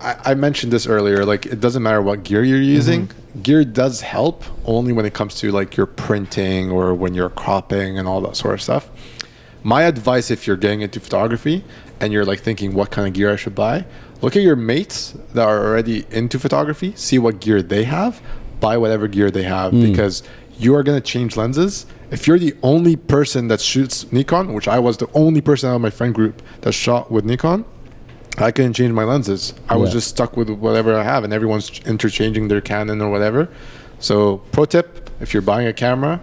I mentioned this earlier, like it doesn't matter what gear you're using. Gear does help only when it comes to like your printing or when you're cropping and all that sort of stuff. My advice, if you're getting into photography and you're like thinking what kind of gear I should buy, look at your mates that are already into photography, see what gear they have, buy whatever gear they have, because you are going to change lenses. If you're the only person that shoots Nikon, which I was the only person out of my friend group that shot with Nikon, I couldn't change my lenses. I was just stuck with whatever I have, and everyone's interchanging their Canon or whatever. So pro tip, if you're buying a camera,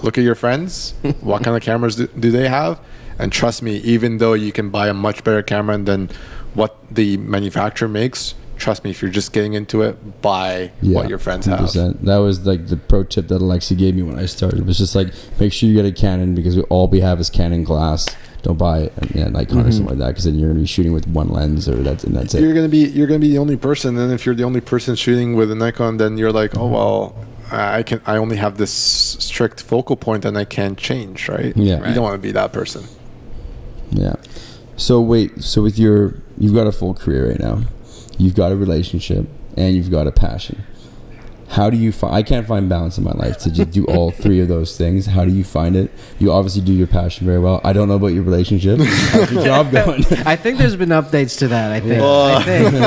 look at your friends. What kind of cameras do they have? And trust me, even though you can buy a much better camera than what the manufacturer makes, trust me, if you're just getting into it, buy what your friends 100%. Have. That was like the pro tip that Alexi gave me when I started. It was just like, make sure you get a Canon, because all we have is Canon glass. Don't buy Nikon or something like that, because then you're gonna be shooting with one lens, or that's it. You're gonna be the only person, and if you're the only person shooting with a Nikon, then you're like, oh well, I only have this strict focal point and I can't change, right? Yeah. You don't want to be that person. Yeah. So you've got a full career right now. You've got a relationship and you've got a passion. How do you find? I can't find balance in my life to just do all three of those things. How do you find it? You obviously do your passion very well. I don't know about your relationship. How's your job going? I think there's been updates to that. I think.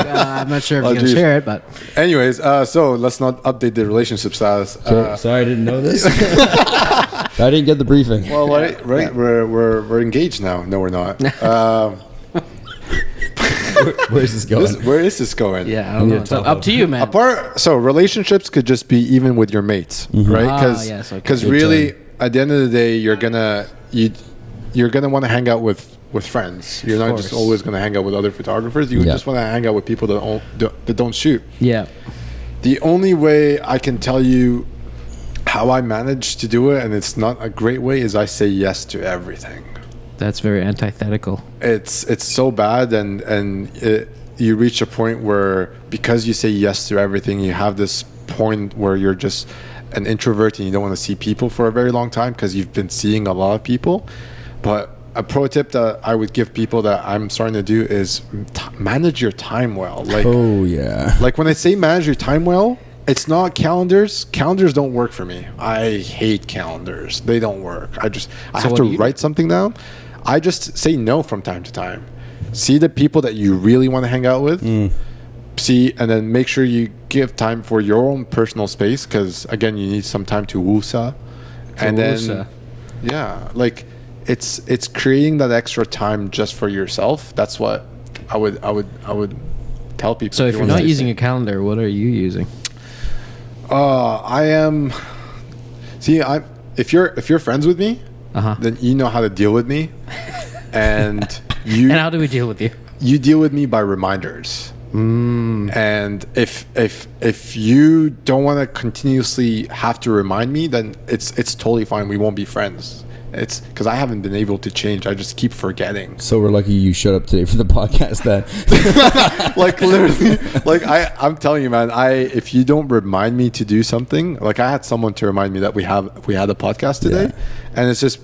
I'm not sure if you can share it, but. Anyways, so let's not update the relationship status. Sorry, I didn't know this. I didn't get the briefing. Well, right. We're engaged now. No, we're not. Where is this going? Where is this going? Yeah, I don't know. So up to you, man. So relationships could just be even with your mates, right? Because really, at the end of the day, you're gonna want to hang out with friends. You're not just always gonna hang out with other photographers. You just want to hang out with people that don't shoot. Yeah. The only way I can tell you how I manage to do it, and it's not a great way, is I say yes to everything. That's very antithetical. It's so bad, and you reach a point where, because you say yes to everything, you have this point where you're just an introvert and you don't want to see people for a very long time because you've been seeing a lot of people. But a pro tip that I would give people that I'm starting to do is manage your time well. Like, like when I say manage your time well, it's not calendars. Calendars don't work for me. I hate calendars. They don't work. I have to write something down. I just say no from time to time. See the people that you really want to hang out with. And then make sure you give time for your own personal space, because again, you need some time to woosah. Like it's creating that extra time just for yourself. That's what I would tell people. So if you're not using a calendar, what are you using? I am. See, if you're friends with me, then you know how to deal with me, and and how do we deal with you? You deal with me by reminders. And if you don't want to continuously have to remind me, then it's totally fine. We won't be friends. It's because I haven't been able to change. I just keep forgetting. So we're lucky you showed up today for the podcast then. Like literally, like I'm telling you, man, if you don't remind me to do something, like I had someone to remind me that we had a podcast today, and it's just,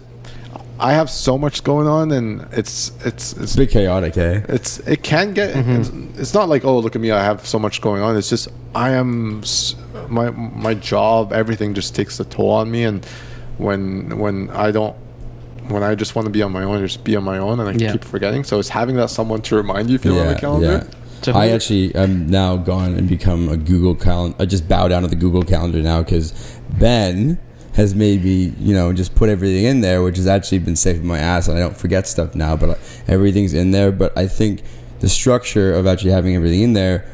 I have so much going on, and it's a bit chaotic, eh? It can get. It's not like, oh, look at me, I have so much going on. It's just I am my job, everything just takes a toll on me, and when I just want to be on my own, just be on my own, and I keep forgetting. So it's having that someone to remind you if you're on the calendar. So I actually am now gone and become a Google Calendar. I just bow down to the Google Calendar now, because Ben has made me, just put everything in there, which has actually been saving my ass, and I don't forget stuff now, but everything's in there. But I think the structure of actually having everything in there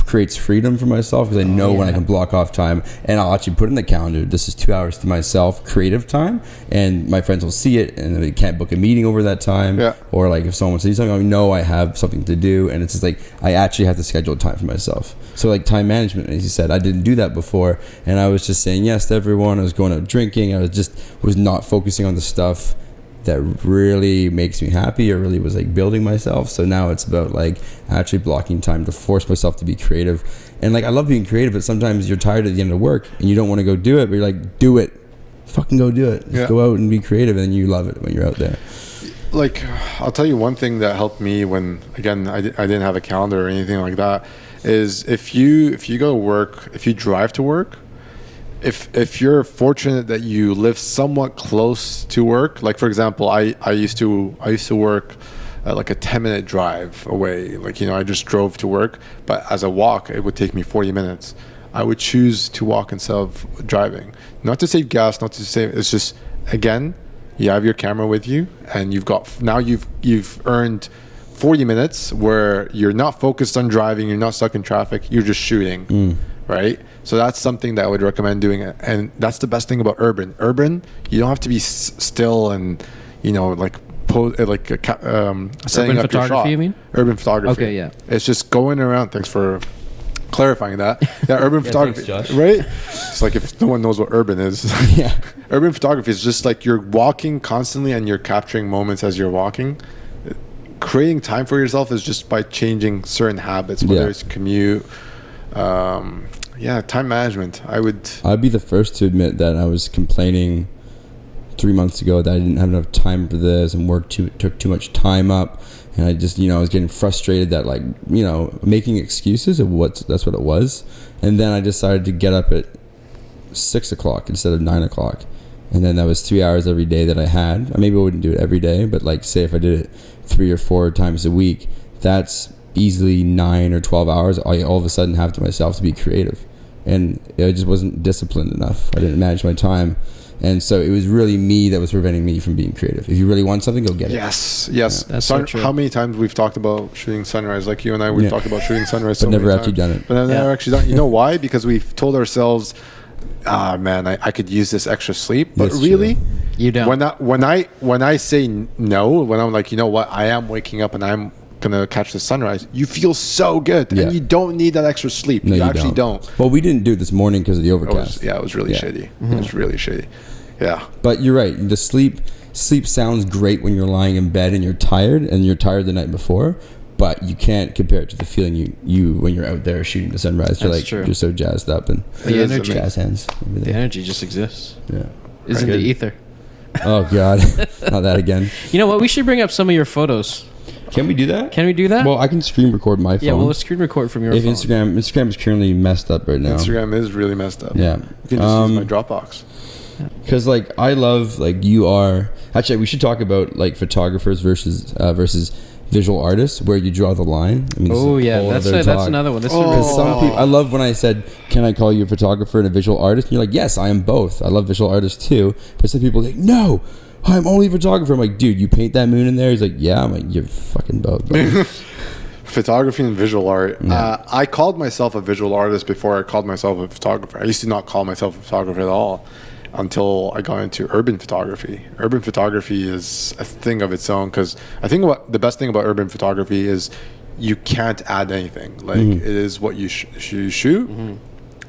creates freedom for myself, because I know when I can block off time, and I'll actually put in the calendar, this is 2 hours to myself, creative time, and my friends will see it, and they can't book a meeting over that time, or like if someone says something, I know I have something to do, and it's just like I actually have to schedule time for myself. So like time management, as you said, I didn't do that before, and I was just saying yes to everyone. I was going out drinking. I was not focusing on the stuff that really makes me happy, or really was like building myself. So now it's about like actually blocking time to force myself to be creative. And like I love being creative, but sometimes you're tired at the end of work and you don't want to go do it, but you're like, do it, fucking go do it. Just go out and be creative, and you love it when you're out there. Like, I'll tell you one thing that helped me when, again, I didn't have a calendar or anything like that, is if you go to work, if you drive to work, if you're fortunate that you live somewhat close to work, like for example, I used to work like a 10-minute drive away. Like, I just drove to work, but as a walk, it would take me 40 minutes. I would choose to walk instead of driving. Not to save gas, not to save. It's just, again, you have your camera with you, and you've earned 40 minutes where you're not focused on driving, you're not stuck in traffic, you're just shooting, right? So that's something that I would recommend doing. And that's the best thing about urban. Urban, you don't have to be still and, like setting up your shot. You mean? Urban photography. Okay, yeah. It's just going around. Thanks for clarifying that. Yeah, urban photography, thanks, Josh. right? It's like if no one knows what urban is. Yeah. Urban photography is just like you're walking constantly and you're capturing moments as you're walking. Creating time for yourself is just by changing certain habits, whether it's commute, time management. I'd be the first to admit that I was complaining 3 months ago that I didn't have enough time for this and took too much time up, and I just I was getting frustrated that making excuses of that's what it was. And then I decided to get up at 6 o'clock instead of 9 o'clock, and then that was 3 hours every day that I had. Maybe I wouldn't do it every day, but say if I did it 3 or 4 times a week, that's easily 9 or 12 hours I all of a sudden have to myself to be creative. And I just wasn't disciplined enough. I didn't manage my time. And so it was really me that was preventing me from being creative. If you really want something, go get it. Yes. That's so true. How many times we've talked about shooting sunrise? Like you and I, we've talked about shooting sunrise so but never many actually times. done it. But I've never actually done it. You know why? Because we've told ourselves, man, I could use this extra sleep. But That's really, true. You don't. When I say no, when I'm like, you know what, I am waking up and I'm gonna catch the sunrise, you feel so good, and you don't need that extra sleep. No, you actually don't. Well, we didn't do it this morning because of the overcast. It was really shitty. It was really shitty. Yeah. But you're right. The sleep sounds great when you're lying in bed and you're tired the night before, but you can't compare it to the feeling you when you're out there shooting the sunrise. You're so jazzed up and the energy, jazz hands. Everything. The energy just exists. Yeah. Isn't the ether? Oh God, not that again. You know what? We should bring up some of your photos. Can we do that? Can we do that? Well, I can screen record my phone. Yeah, well, let's screen record from your phone. Instagram is currently messed up right now. Instagram is really messed up. Yeah. You can just use my Dropbox. Because I love you are actually we should talk about photographers versus visual artists, where you draw the line. I mean, that's another one. This is some people, I love when I said, can I call you a photographer and a visual artist? And you're like, yes, I am both. I love visual artists too. But some people are like, no, I'm only a photographer. I'm like, dude, you paint that moon in there? He's like, yeah. I'm like, you're fucking both. Photography and visual art. Yeah. I called myself a visual artist before I called myself a photographer. I used to not call myself a photographer at all until I got into urban photography. Urban photography is a thing of its own, because I think the best thing about urban photography is you can't add anything. It is what you shoot, and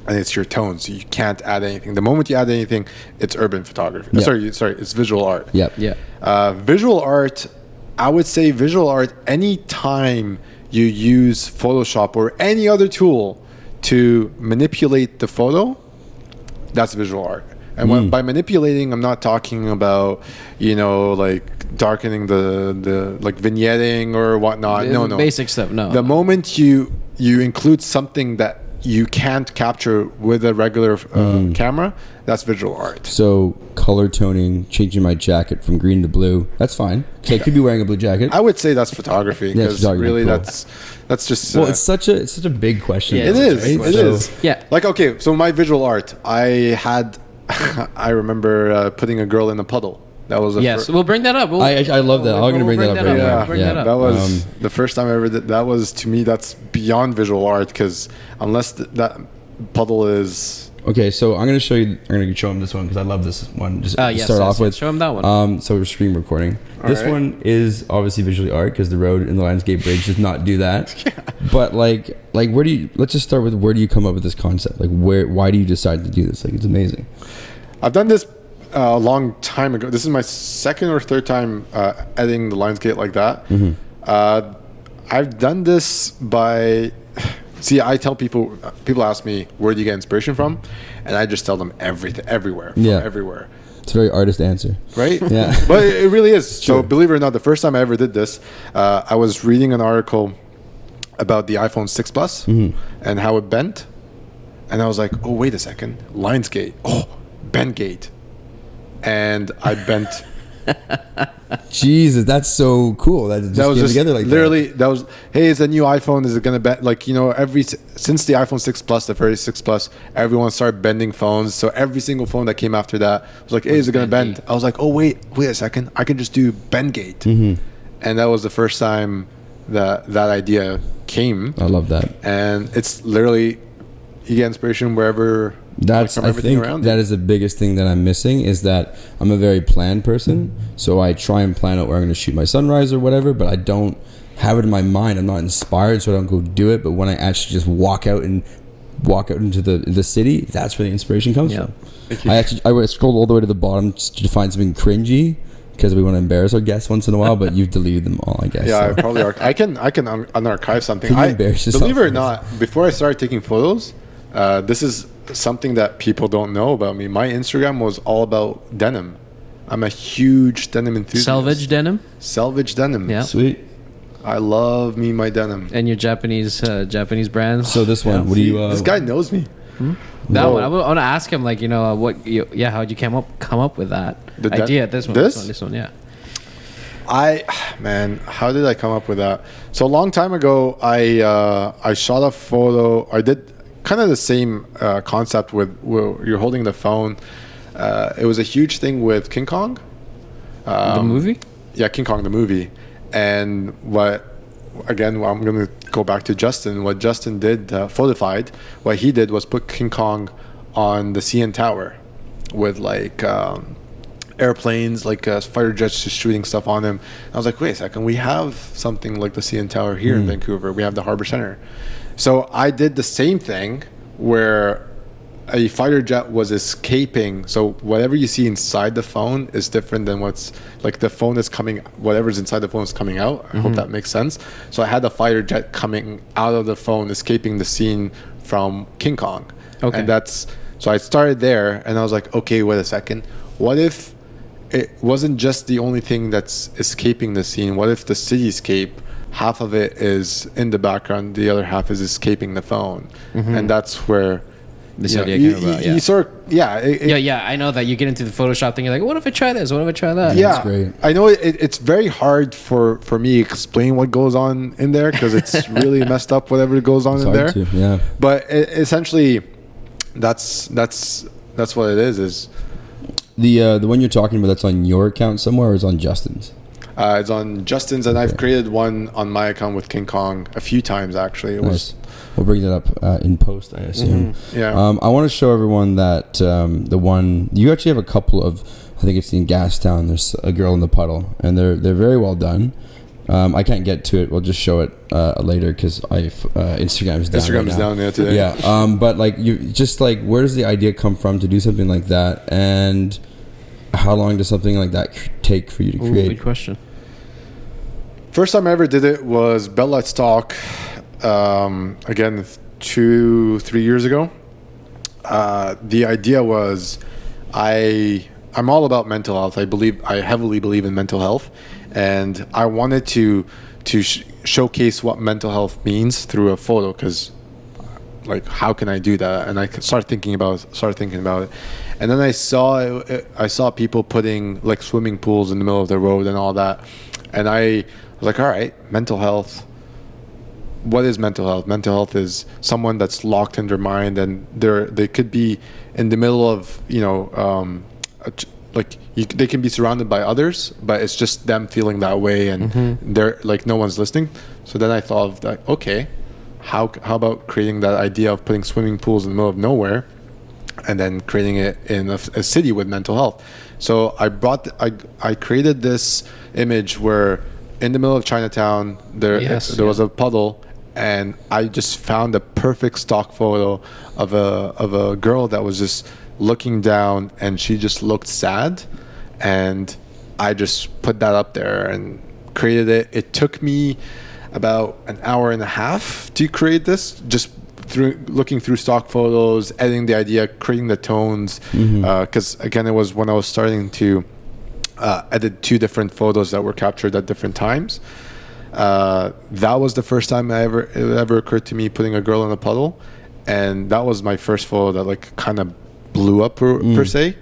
it's your tone, so you can't add anything. The moment you add anything, it's urban photography. Yeah. Sorry, it's visual art. Yep. Yeah. Visual art, I would say visual art, anytime you use Photoshop or any other tool to manipulate the photo, that's visual art. And by manipulating, I'm not talking about, darkening the vignetting or whatnot. No. Basic stuff, no. The moment you include something that you can't capture with a regular camera, that's visual art. So color toning, changing my jacket from green to blue, that's fine. So I could be wearing a blue jacket. I would say that's photography, because really cool. that's just well, it's such a big question. Yeah, it is. Right? It is. Yeah. Okay, so my visual art, I remember putting a girl in a puddle. That was we'll bring that up. I love that. I'm going to bring that up right now. Bring that up. That was the first time I ever did. That was, to me, that's beyond visual art, because unless that puddle is... Okay, so I'm going to show you. I'm going to show him this one because I love this one. Just to start off with. Show him that one. So we're screen recording. This right. one is obviously visually art because the road and the landscape bridge does not do that. Yeah. But where do you? Let's just start with where do you come up with this concept? Why do you decide to do this? It's amazing. I've done this a long time ago. This is my second or third time editing the landscape like that. Mm-hmm. I've done this by... See, I tell people ask me, where do you get inspiration from? And I just tell them everywhere. Everywhere. It's a very artist answer. Right? Yeah. But it really is. So true. believe it or not, the first time I ever did this, I was reading an article about the iPhone 6 Plus and how it bent. And I was like, oh, wait a second. Lionsgate. Oh, bend gate. And I bent Jesus, that's so cool. That just That was came just together like literally that was, hey, it's a new iPhone, is it gonna bend? Like, you know, since the iPhone 6 Plus, the very 6 Plus, everyone started bending phones. So every single phone that came after that was like, hey, is it gonna bend? I was like, oh wait a second, I can just do Bendgate. Mm-hmm. And that was the first time that idea came. I love that. And it's literally, you get inspiration wherever. That's, I think that is the biggest thing that I'm missing, is that I'm a very planned person. So I try and plan out where I'm going to shoot my sunrise or whatever, but I don't have it in my mind. I'm not inspired, so I don't go do it. But when I actually just walk out into the city, that's where the inspiration comes from. I scrolled all the way to the bottom just to find something cringy, because we want to embarrass our guests once in a while, but you've deleted them all, I guess. Yeah, so. I probably I can unarchive something. Can you embarrass yourself? Believe it or not, before I started taking photos, this is something that people don't know about me. My Instagram was all about denim. I'm a huge denim enthusiast. Selvage denim. Yeah. Sweet. I love my denim. And your Japanese brands. So this one, what do you? This guy knows me. That one, I want to ask him, like, you know, how'd you come up with that idea? This one, yeah. How did I come up with that? So a long time ago, I shot a photo. I did kind of the same concept with where you're holding the phone. It was a huge thing with King Kong. The movie? Yeah, King Kong the movie. And I'm going to go back to Justin. What Justin did, photofied, what he did was put King Kong on the CN Tower with like airplanes, like fighter jets just shooting stuff on him. I was like, wait a second, we have something like the CN Tower here in Vancouver. We have the Harbor Center. So I did the same thing where a fighter jet was escaping. So whatever you see inside the phone is different than what's like the phone is coming, whatever's inside the phone is coming out. I hope that makes sense. So I had the fighter jet coming out of the phone, escaping the scene from King Kong. Okay. And so I started there and I was like, okay, wait a second. What if it wasn't just the only thing that's escaping the scene? What if the cityscape, half of it is in the background, the other half is escaping the phone? And that's where this idea came about. You sort of, I know that you get into the Photoshop thing. You're like, what if I try this? What if I try that? Yeah, that's great. I know it's very hard for me to explain what goes on in there, because it's really messed up whatever goes on in there. Yeah. But essentially, that's what it is. Is the one you're talking about, that's on your account somewhere, or is on Justin's? It's on Justin's, and I've created one on my account with King Kong a few times actually. We'll bring that up in post, I assume. Yeah. I want to show everyone that the one you actually have a couple of. I think it's in Gastown. There's a girl in the puddle, and they're very well done. I can't get to it. We'll just show it later because Instagram's down. Instagram's down there today. Yeah. But like you, just like, where does the idea come from to do something like that, and how long does something like that take for you to create? Good question. First time I ever did it was Bella Stock. Again, 2-3 years ago. The idea was, I'm all about mental health. I heavily believe in mental health, and I wanted to showcase what mental health means through a photo, because like, how can I do that? And I started thinking about it, and then I saw people putting like swimming pools in the middle of the road and all that, and I was like, all right, mental health. What is mental health? Mental health is someone that's locked in their mind, and they could be in the middle of, they can be surrounded by others, but it's just them feeling that way, and they're like, no one's listening. So then I thought of that, okay, how about creating that idea of putting swimming pools in the middle of nowhere, and then creating it in a city with mental health. So I created this image where in the middle of Chinatown there was a puddle, and I just found a perfect stock photo of a girl that was just looking down, and she just looked sad, and I just put that up there and created it. It took me about an hour and a half to create this, just looking through stock photos, editing the idea, creating the tones, because again, it was when I was starting to edit 2 different photos that were captured at different times. That was the first time it ever occurred to me putting a girl in a puddle, and that was my first photo that like kind of blew up per se.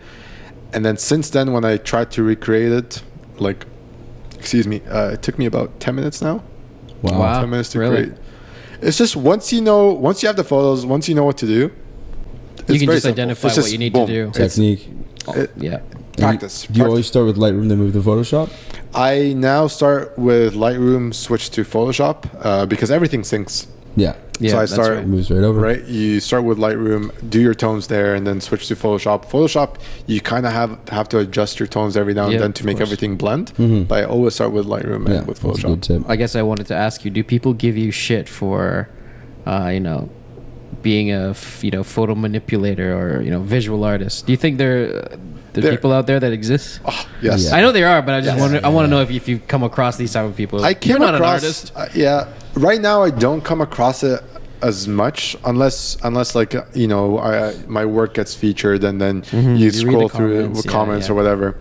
And then since then, when I tried to recreate it, like, excuse me, it took me about 10 minutes now. Wow. 10 minutes to Really? create. It's just once you have the photos, once you know what to do, You can very just simple. identify It's what just you need boom. to do. Technique. Yeah. Practice. Do you always start with Lightroom, then move to Photoshop? I now start with Lightroom, switch to Photoshop because everything syncs. Yeah. Yeah, So I that's start right. Moves right over. right. You start with Lightroom, do your tones there, and then switch to Photoshop. Photoshop, you kind of have to adjust your tones every now and Yeah, then to of make course. everything blend. But I always start with Lightroom Yeah, and with that's a good Photoshop. tip. I guess I wanted to ask you: do people give you shit for, being a photo manipulator or visual artist? Do you think there are people out there that exist? Oh, yes. Yeah. I know there are, but I just Yes. I want to know if you've come across these type of people. I came You're not across, an artist. yeah. Right now, I don't come across it as much unless like my work gets featured and then you You read scroll the through comments, with yeah, comments yeah. or whatever.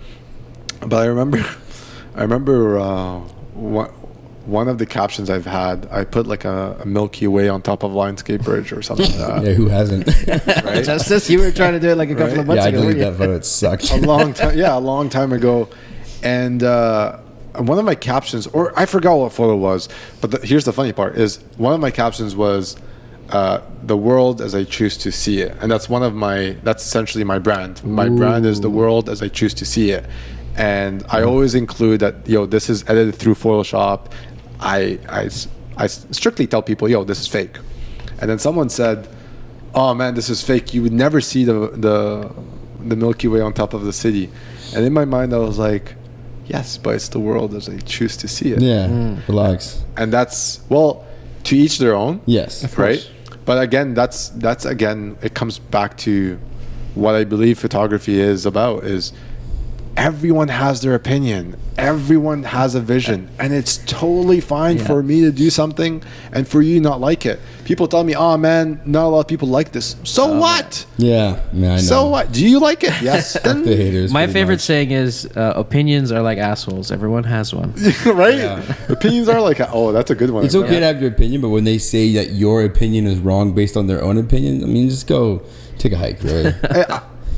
But I remember one of the captions I've had, I put like a Milky Way on top of Lionscape Bridge or something like that. Yeah, who hasn't? Right? Justice, you were trying to do it like a couple of Right. months Yeah, I ago. deleted weren't that photo. It sucked. a long time ago. And one of my captions, or I forgot what photo it was, but here's the funny part, is one of my captions was the world as I choose to see it. And that's essentially my brand. My brand is the world as I choose to see it. And I always include that, this is edited through Photoshop. I strictly tell people, this is fake. And then someone said, oh man, this is fake. You would never see the Milky Way on top of the city. And in my mind, I was like, yes, but it's the world as I choose to see it. Yeah, relax. And that's, to each their own. Yes. Right? But again, that's again, it comes back to what I believe photography is about, is everyone has their opinion. Everyone has a vision. And it's totally fine for me to do something and for you not like it. People tell me, oh man, not a lot of people like this. So what? Yeah, I know. So what? Do you like it? Yes. Fuck the haters. My pretty favorite much. saying is opinions are like assholes. Everyone has one. Right? Yeah. Opinions are like, oh, that's a good one. It's okay to have your opinion, but when they say that your opinion is wrong based on their own opinion, I mean, just go take a hike, really.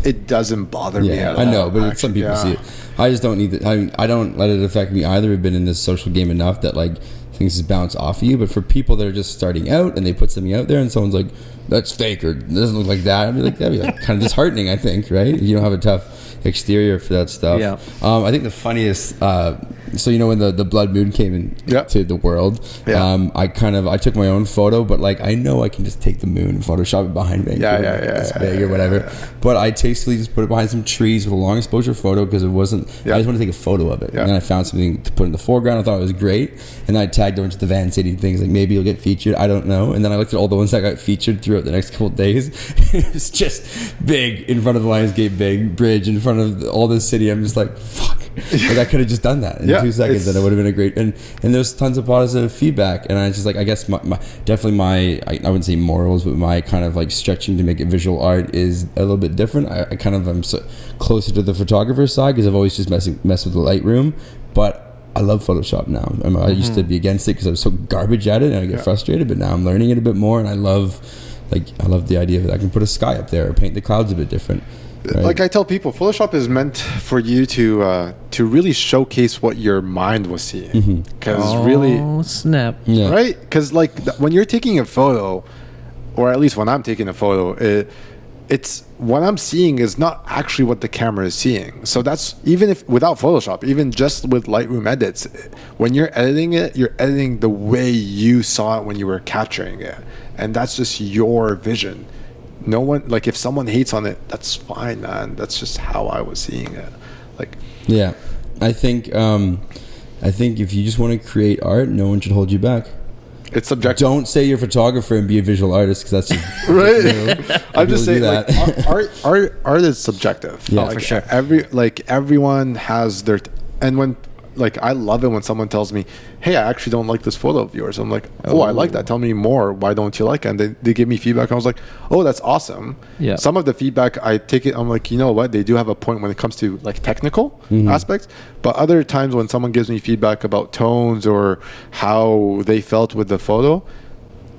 It doesn't bother me Yeah, at I all, know, but some people see it. I just don't need it. I don't let it affect me either. I've been in this social game enough that like things just bounce off of you. But for people that are just starting out and they put something out there and someone's like, that's fake or doesn't look like that, I'd be like, that'd be like kind of disheartening, I think, right? If you don't have a tough exterior for that stuff. Yeah. I think the funniest, so when the blood moon came into the world, I took my own photo, but like I know I can just take the moon and Photoshop it behind Vancouver, this big or whatever. But I tastefully just put it behind some trees with a long exposure photo because it wasn't. I just wanted to take a photo of it, and then I found something to put in the foreground. I thought it was great, and then I tagged over to the Vancity things like maybe you'll get featured. I don't know. And then I looked at all the ones that got featured throughout the next couple of days. It was just big in front of the Lionsgate big bridge in front of all this city. I'm just like, fuck. Like I could have just done that in 2 seconds and it would have been a great and there's tons of positive feedback, and I just like, I guess my I wouldn't say morals, but my kind of like stretching to make it visual art is a little bit different. I kind of am closer to the photographer side because I've always just messed with the Lightroom, but I love Photoshop now. I used to be against it because I was so garbage at it and I get frustrated, but now I'm learning it a bit more, and I love the idea that I can put a sky up there or paint the clouds a bit different. Right. Like I tell people, Photoshop is meant for you to really showcase what your mind was seeing. Because really, snap. Yeah. right? Because when you're taking a photo, or at least when I'm taking a photo, it's what I'm seeing is not actually what the camera is seeing. So that's even if without Photoshop, even just with Lightroom edits, when you're editing it, you're editing the way you saw it when you were capturing it, and that's just your vision. No one, like if someone hates on it, that's fine, man. That's just how I was seeing it. Like, yeah, I think if you just want to create art, no one should hold you back. it's subjective. Don't say you're a photographer and be a visual artist because that's just, right. I'm just saying, that. like, art is subjective. Yeah, like, for sure. Everyone has their, and when, like, I love it when someone tells me, hey, I actually don't like this photo of yours. I'm like, oh, I like that. Tell me more. Why don't you like it? And they give me feedback. I was like, oh, that's awesome. Yeah. Some of the feedback, I take it, I'm like, you know what? They do have a point when it comes to like technical aspects. But other times when someone gives me feedback about tones or how they felt with the photo,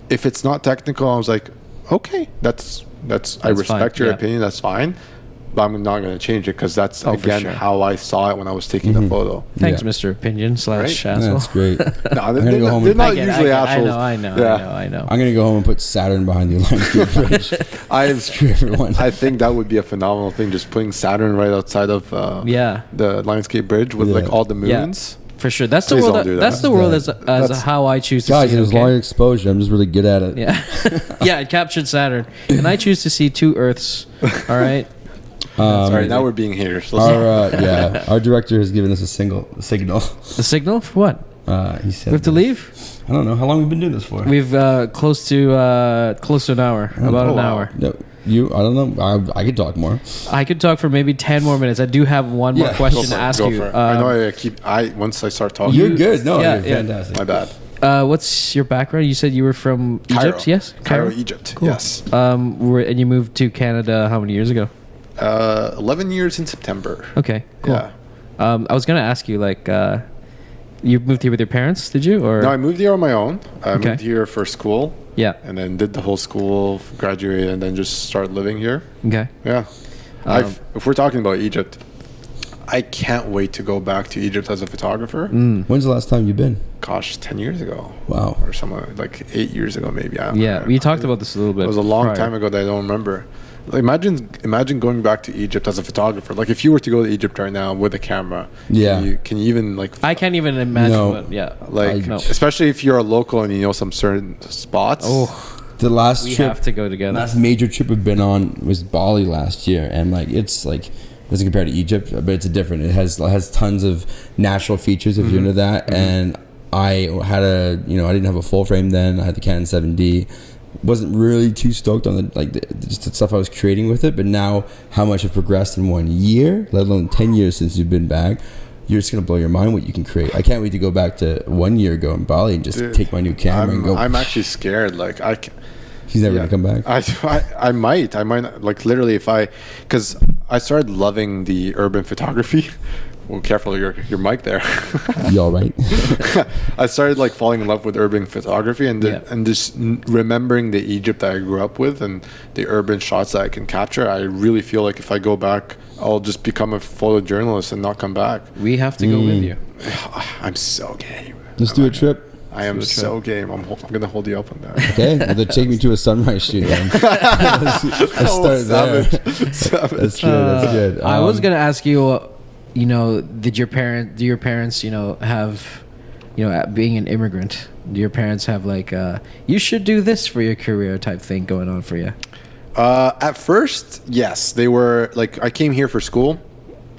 if it's not technical, I was like, okay, that's I respect fine, your yeah. opinion. That's fine. but I'm not going to change it because that's Oh, for again sure. how I saw it when I was taking the photo. Thanks, Yeah. Mr. Opinion / Right? asshole. That's great. No, I'm gonna go home they're and not I get it, usually I assholes. know. I'm gonna go home and put Saturn behind the Lionsgate Bridge. I Screw everyone. I think that would be a phenomenal thing, just putting Saturn right outside of Yeah. the Lionsgate Bridge with like Yeah. all the Yeah. moons. For sure. That's the Please world. don't do that. That's the world as That's- how I choose to Guys, see it it. was Okay? long exposure. I'm just really good at it. Yeah. Yeah, it captured Saturn. And I choose to see 2 Earths. All right. Sorry, now we're being haters. Our director has given us a signal. The signal for what? He said We have to leave? I don't know how long we've been doing this for. We've close to an hour. About an wow. hour. No, I don't know. I could talk more. I could talk for maybe 10 more minutes. I do have one more Yeah. question Go to for it, ask go you. for it. I know once I start talking. You're good. No, Yeah, you're yeah. fantastic. My bad. What's your background? You said you were from Cairo. Egypt, yes? Cairo, Egypt. Cool. Yes. And you moved to Canada how many years ago? 11 years in September. Okay, cool. Yeah. I was gonna ask you, like, you moved here with your parents, did you? Or No, I moved here on my own. I Okay. moved here for school yeah, and then did the whole school, graduated, and then just started living here. okay. Yeah. If we're talking about Egypt, I can't wait to go back to Egypt as a photographer. When's the last time you've been? Gosh, 10 years ago. Wow. Or somewhere like 8 years ago, maybe. I don't Yeah, know. we talked about this a little bit. It was a long prior. time ago that I don't remember. Like, imagine going back to Egypt as a photographer. Like if you were to go to Egypt right now with a camera, Yeah. can you even like I can't even imagine. No. What, yeah, like no. especially if you're a local and you know some certain spots. Oh, The last we trip, have to go together. last major trip we've been on was Bali last year, and like it's like doesn't compare to Egypt, but it's a different. It has tons of natural features if you're into that. And I had I didn't have a full frame then. I had the Canon 7D. Wasn't really too stoked on just the stuff I was creating with it, but now how much I've progressed in 1 year, let alone 10 years since you've been back, you're just gonna blow your mind what you can create. I can't wait to go back to 1 year ago in Bali and just Dude, take my new camera and go. I'm actually scared. Like She's never yeah. gonna come back. I might not, like literally because I started loving the urban photography. Well, careful your mic there. You all right? I started like falling in love with urban photography and Yeah. and just remembering the Egypt that I grew up with and the urban shots that I can capture. I really feel like if I go back, I'll just become a photojournalist and not come back. we have to go with you. I'm so game. Let's do a trip. I am so game. I'm gonna hold you up on that. Okay, well, then take me to a sunrise shoot. Then. let's start there. That's good. That's good. I was gonna ask you, do your parents, have, being an immigrant, do your parents have like, you should do this for your career type thing going on for you? At first, yes, they were like I came here for school,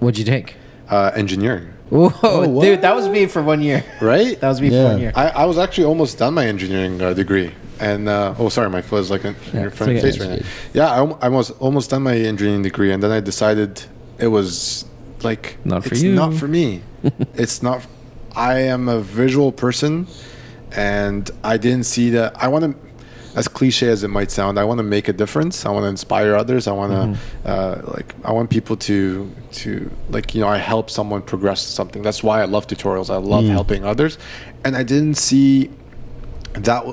What'd you take? engineering, Whoa, dude, that was me for 1 year. right? That was me Yeah. for 1 year. I was actually almost done my engineering degree. And sorry, my foot is like in your front it's okay. face right now. Yeah, I was almost done my engineering degree, and then I decided it was like Not for it's you. not for me. It's not. I am a visual person, and I didn't see that. I want to, as cliche as it might sound, I want to make a difference. I want to inspire others. I want to I want people to I help someone progress something. That's why I love tutorials. I love helping others, and I didn't see that.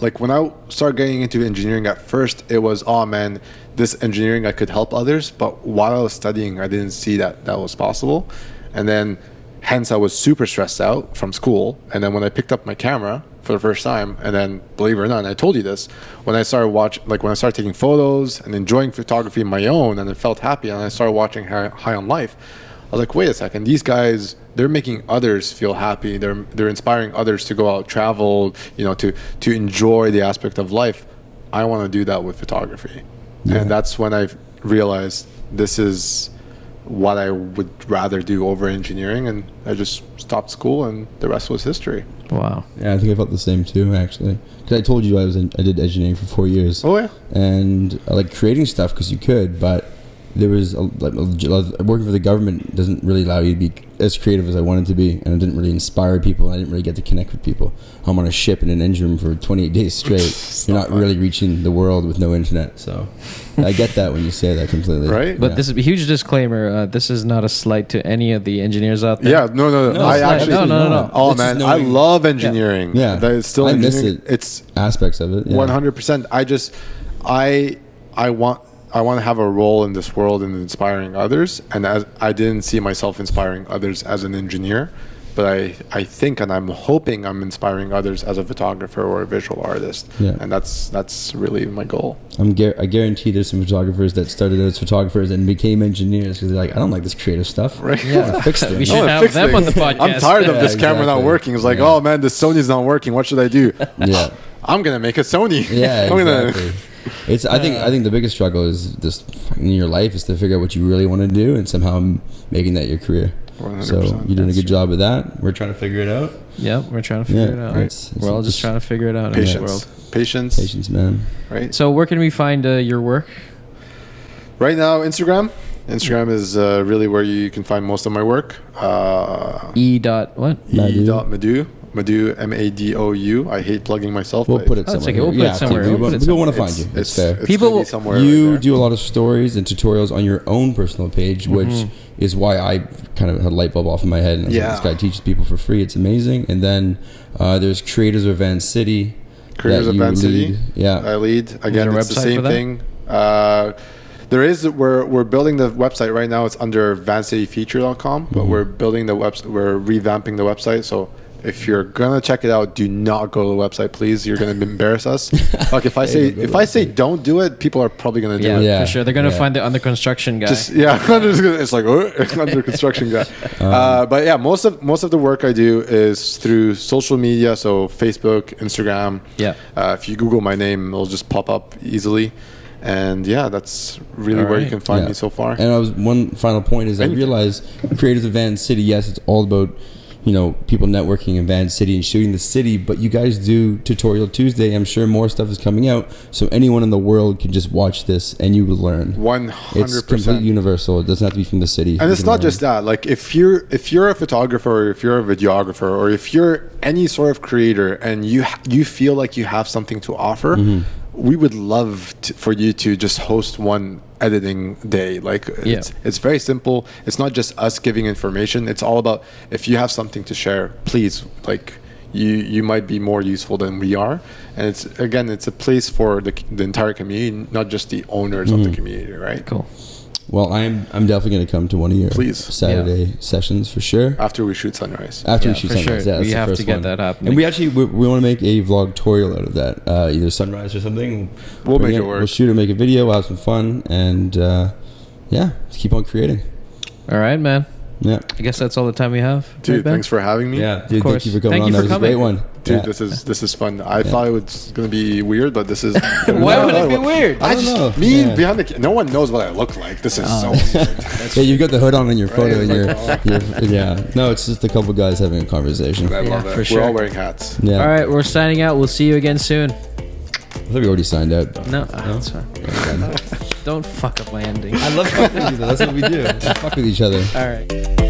Like when I started getting into engineering at first, it was, oh man, this engineering I could help others. But while I was studying, I didn't see that was possible. And then hence I was super stressed out from school. And then when I picked up my camera for the first time, and then believe it or not, and I told you this, when I started taking photos and enjoying photography on my own, and I felt happy, and I started watching High on Life, I was like, wait a second, these guys, they're making others feel happy. They're inspiring others to go out, travel, to enjoy the aspect of life. I want to do that with photography. Yeah. And that's when I realized this is what I would rather do over engineering, and I just stopped school, and the rest was history. Wow. Yeah, I think I felt the same too, actually. Because I told you I did engineering for 4 years. Oh yeah. And I like creating stuff because you could, but there was working for the government doesn't really allow you to be as creative as I wanted to be, and it didn't really inspire people. I didn't really get to connect with people. I'm on a ship in an engine room for 28 days straight. You're not really reaching the world with no internet. So I get that when you say that completely. Right? But Yeah. this is a huge disclaimer. This is not a slight to any of the engineers out there. Yeah, no. No, I it's not. actually, No. Oh It's just man, I knowing- love engineering. Yeah. That is still I miss engineering. it. It's Aspects of it. Yeah. 100%. I want want to have a role in this world in inspiring others. And as I didn't see myself inspiring others as an engineer, but I think and I'm hoping I'm inspiring others as a photographer or a visual artist. Yeah. And that's really my goal. I guarantee there's some photographers that started as photographers and became engineers because they're like, I don't like this creative stuff. Right. Yeah, fix things. We should I wanna have fix them on the things. podcast. I'm tired of Yeah, this camera not exactly. working. It's like, Yeah. oh man, this Sony's not working. What should I do? Yeah. I'm gonna make a Sony. Yeah, I'm exactly. It's. I think the biggest struggle is just in your life is to figure out what you really want to do and somehow making that your career. 100%. So you're doing a good job of that. We're trying to figure it out. Yep, we're trying to figure it out. It's We're all just trying to figure it out in this world. Patience. Patience, man. Right. So where can we find your work? Right now, Instagram. Instagram is really where you can find most of my work. What? E.Madou. Madou, Madou. I hate plugging myself. We'll but put it Oh, it's somewhere. okay. We'll put it Yeah, somewhere. We We'll put it don't want to somewhere. find you. It's fair. It's People- gonna be somewhere You right there. do a lot of stories and tutorials on your own personal page, which is why I kind of had a light bulb off in my head. And I was like, Yeah. this guy teaches people for free. It's amazing. And then there's Creators of Vancity. Creators of Vancity. Lead. Yeah. I lead. Again, there a it's the website same for that? thing. We're building the website right now. It's under vancityfeature.com, but we're building the website. We're revamping the website. So if you're gonna check it out, do not go to the website, please. You're gonna embarrass us. Like if I say don't do it, people are probably gonna do Yeah, it. Yeah. for sure. They're gonna Yeah. find the under construction guy. It's like under construction guy. But yeah, most of the work I do is through social media, so Facebook, Instagram. Yeah. If you Google my name, it'll just pop up easily. And yeah, that's really where you Alright. can find Yeah. me so far. And one final point is I Anything. realized Creators of Vancity, yes, it's all about, people networking in Vancity and shooting the city, but you guys do Tutorial Tuesday. I'm sure more stuff is coming out, so anyone in the world can just watch this and you will learn. 100%. It's completely universal. It doesn't have to be from the city. And You it's can not learn. just that. Like if you're a photographer, or if you're a videographer, or if you're any sort of creator, and you feel like you have something to offer, we would love for you to just host one editing day. Like it's very simple. It's not just us giving information. It's all about if you have something to share, please, like you might be more useful than we are. And it's a place for the entire community, not just the owners of the community, right? Cool. Well, I'm definitely going to come to one of your Please. Saturday sessions for sure. After we shoot sunrise. After Yeah, we shoot for sunrise, sure. yeah, that's We the have first to get one. that happening. And we actually we want to make a vlog tutorial out of that, either sunrise or something. We'll Bring make it work. We'll shoot it, make a video, we'll have some fun, and just keep on creating. All right, man. Yeah, I guess that's all the time we have. Dude, Right, Ben? thanks for having me. yeah, dude. course. Thank you for coming Thank on. you That for was a coming. great one. Dude, Yeah. this is fun. I thought it was gonna be weird, but this is. Why would it be weird? I don't know. Me Yeah. behind the. No one knows what I look like. This is so weird. Yeah, you've got the hood on in your photo, and like, yeah. No, it's just a couple guys having a conversation. I love for it. We're sure. all wearing hats. Yeah, All right, we're signing out. We'll see you again soon. I thought we already signed out. No, that's fine. Don't fuck up my ending. I love fucking with you. Though. That's what we do. We fuck with each other. All right.